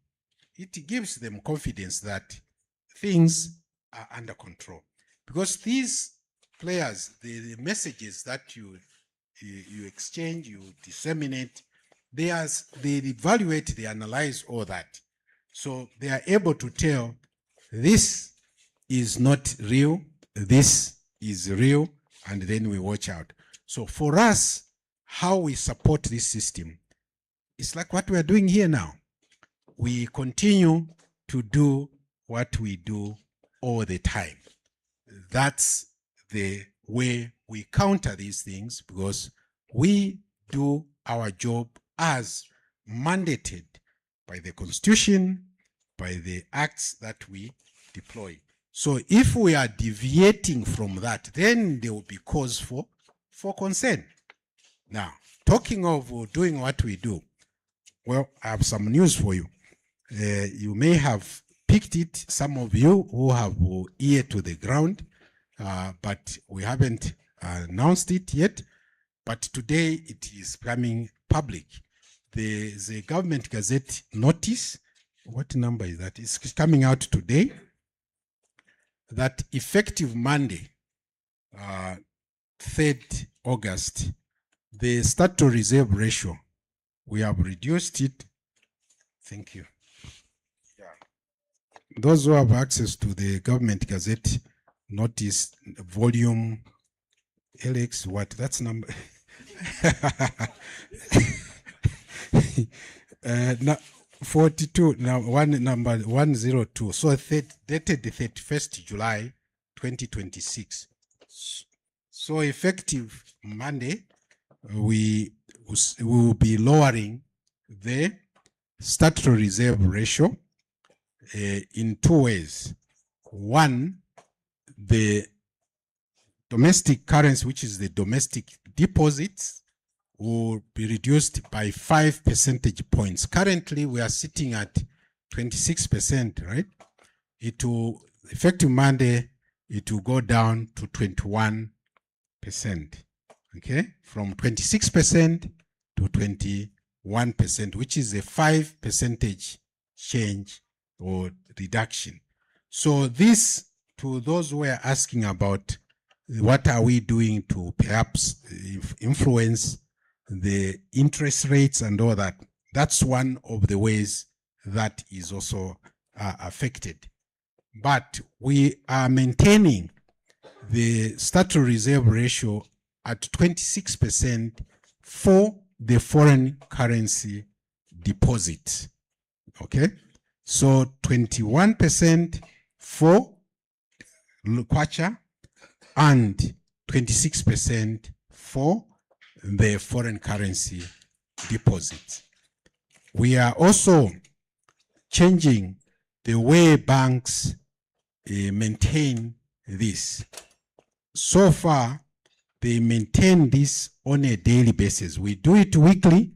it gives them confidence that things are under control. Because these players, the messages that you exchange, you disseminate, they evaluate, they analyze all that. So they are able to tell this is not real, this is real, and then we watch out. So for us, how we support this system, it's like what we are doing here now. We continue to do what we do all the time. That's the way we counter these things, because we do our job as mandated by the Constitution, by the acts that we deploy. So if we are deviating from that, then there will be cause for concern. Now, talking of doing what we do, well, I have some news for you. You may have picked it, some of you who have ear to the ground, but we haven't announced it yet. But today it is becoming public. The government gazette notice, what number is that? It's coming out today, that effective Monday, 3rd August, the statutory reserve ratio, we have reduced it. Thank you. Yeah. Those who have access to the government gazette notice, volume LX, what? That's number. Now 42, now number 102. So dated the 31st July 2026. So effective Monday, we will be lowering the statutory reserve ratio in two ways. One, the domestic currency, which is the domestic deposits, will be reduced by 5 percentage points. Currently, we are sitting at 26%, right? It will, effective Monday, it will go down to 21%, okay? From 26% to 21%, which is a 5 percentage change or reduction. So this, to those who are asking about what are we doing to perhaps influence the interest rates and all that, that's one of the ways that is also affected. But we are maintaining the statutory reserve ratio at 26% for the foreign currency deposit. Okay, so 21% for kwacha and 26% for the foreign currency deposit. We are also changing the way banks maintain this. So far, they maintain this on a daily basis. We do it weekly,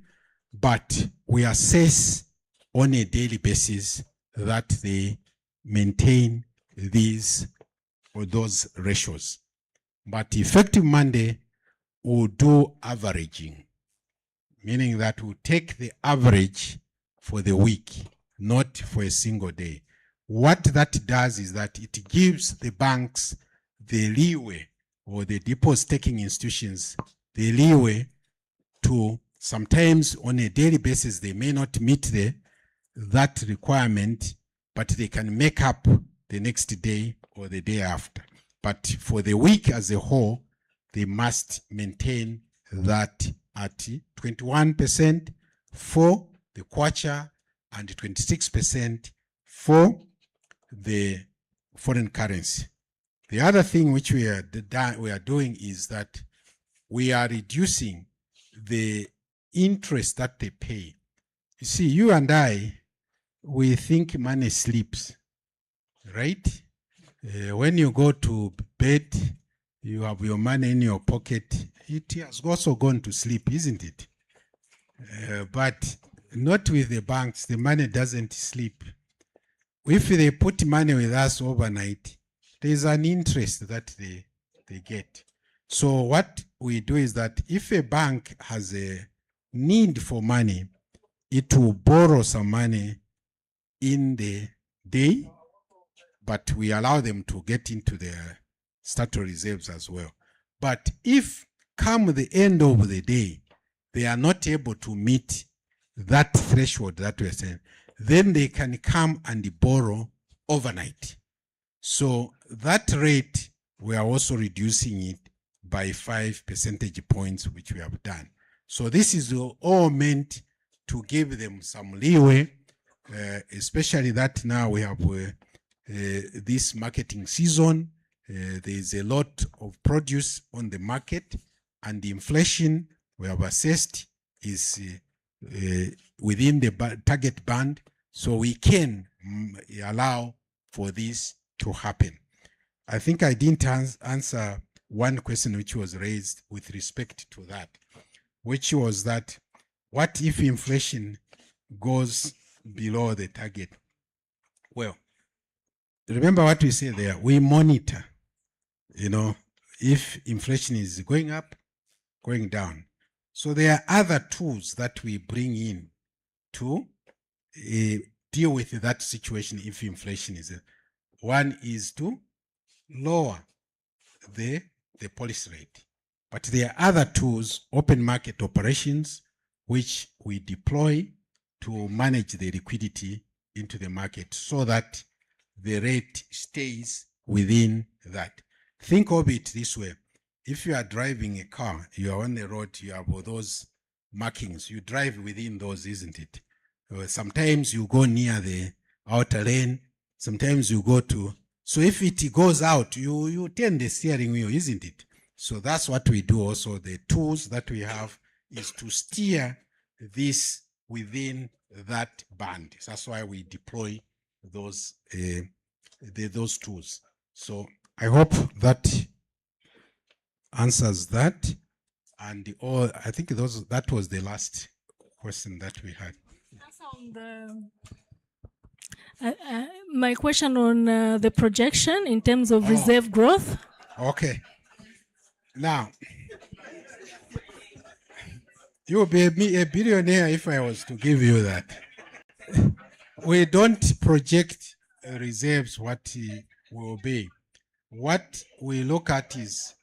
but we assess on a daily basis that they maintain these or those ratios. But effective Monday, we'll do averaging, meaning that we'll take the average for the week, not for a single day. What that does is that it gives the banks the leeway, or the deposit-taking institutions the leeway to, sometimes on a daily basis they may not meet that requirement, but they can make up the next day or the day after. But for the week as a whole, they must maintain that at 21% for the kwacha and 26% for the foreign currency. The other thing which we are doing is that we are reducing the interest that they pay. You see, you and I, we think money sleeps, right? When you go to bed, you have your money in your pocket. It has also gone to sleep, isn't it? But not with the banks. The money doesn't sleep. If they put money with us overnight, there's an interest that they get. So what we do is that if a bank has a need for money, it will borrow some money in the day, but we allow them to get into their statutory reserves as well. But if come the end of the day, they are not able to meet that threshold that we're saying, then they can come and borrow overnight. So that rate, we are also reducing it by 5 percentage points, which we have done. So this is all meant to give them some leeway, especially that now we have this marketing season. There is a lot of produce on the market, and the inflation we have assessed is within the target band, so we can allow for this to happen. I think I didn't answer one question which was raised with respect to that, which was that what if inflation goes below the target? Well, remember what we said there, we monitor, if inflation is going up, going down. So there are other tools that we bring in to deal with that situation if inflation is. One is to lower the policy rate. But there are other tools, open market operations, which we deploy to manage the liquidity into the market so that the rate stays within that. Think of it this way. If you are driving a car, you are on the road, you have those markings, you drive within those, isn't it? Sometimes you go near the outer lane, sometimes you go to, so if it goes out, you turn the steering wheel, isn't it? So that's what we do also. The tools that we have is to steer this within that band. That's why we deploy those tools. So I hope that answers that. And I think that was the last question that we had. My question on the projection in terms of reserve growth. Okay. Now, you would be a billionaire if I was to give you that. we don't project reserves what will be. What we look at is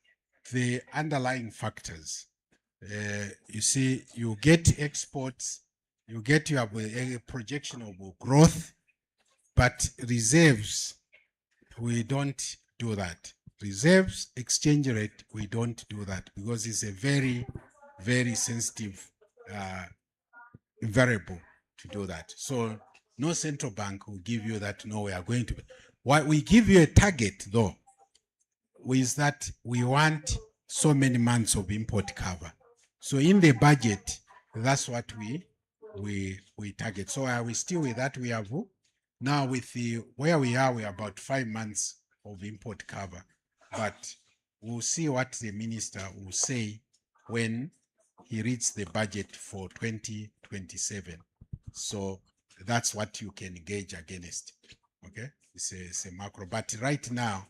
the underlying factors. You see, you get exports, you get your a projection of growth, but reserves, we don't do that. Reserves, exchange rate, we don't do that because it's a very, very sensitive variable to do that. So no central bank will give you that, no, we are going to. What we give you a target though, is that we want so many months of import cover. So in the budget, that's what we target. So are we still with that? We have now with the where we are about 5 months of import cover, but we'll see what the minister will say when he reads the budget for 2027. So that's what you can gauge against. Okay, it's a macro. But right now,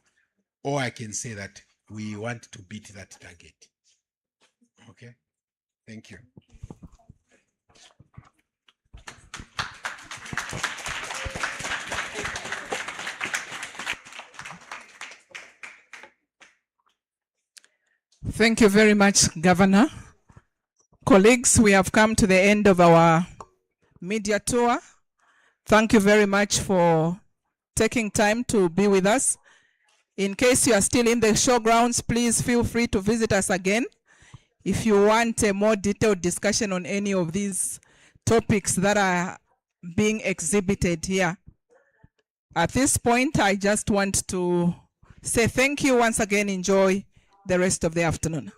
all I can say that we want to beat that target. Okay, thank you. Thank you very much, Governor. Colleagues, we have come to the end of our media tour. Thank you very much for taking time to be with us. In case you are still in the showgrounds, please feel free to visit us again. If you want a more detailed discussion on any of these topics that are being exhibited here. At this point, I just want to say thank you once again. Enjoy the rest of the afternoon.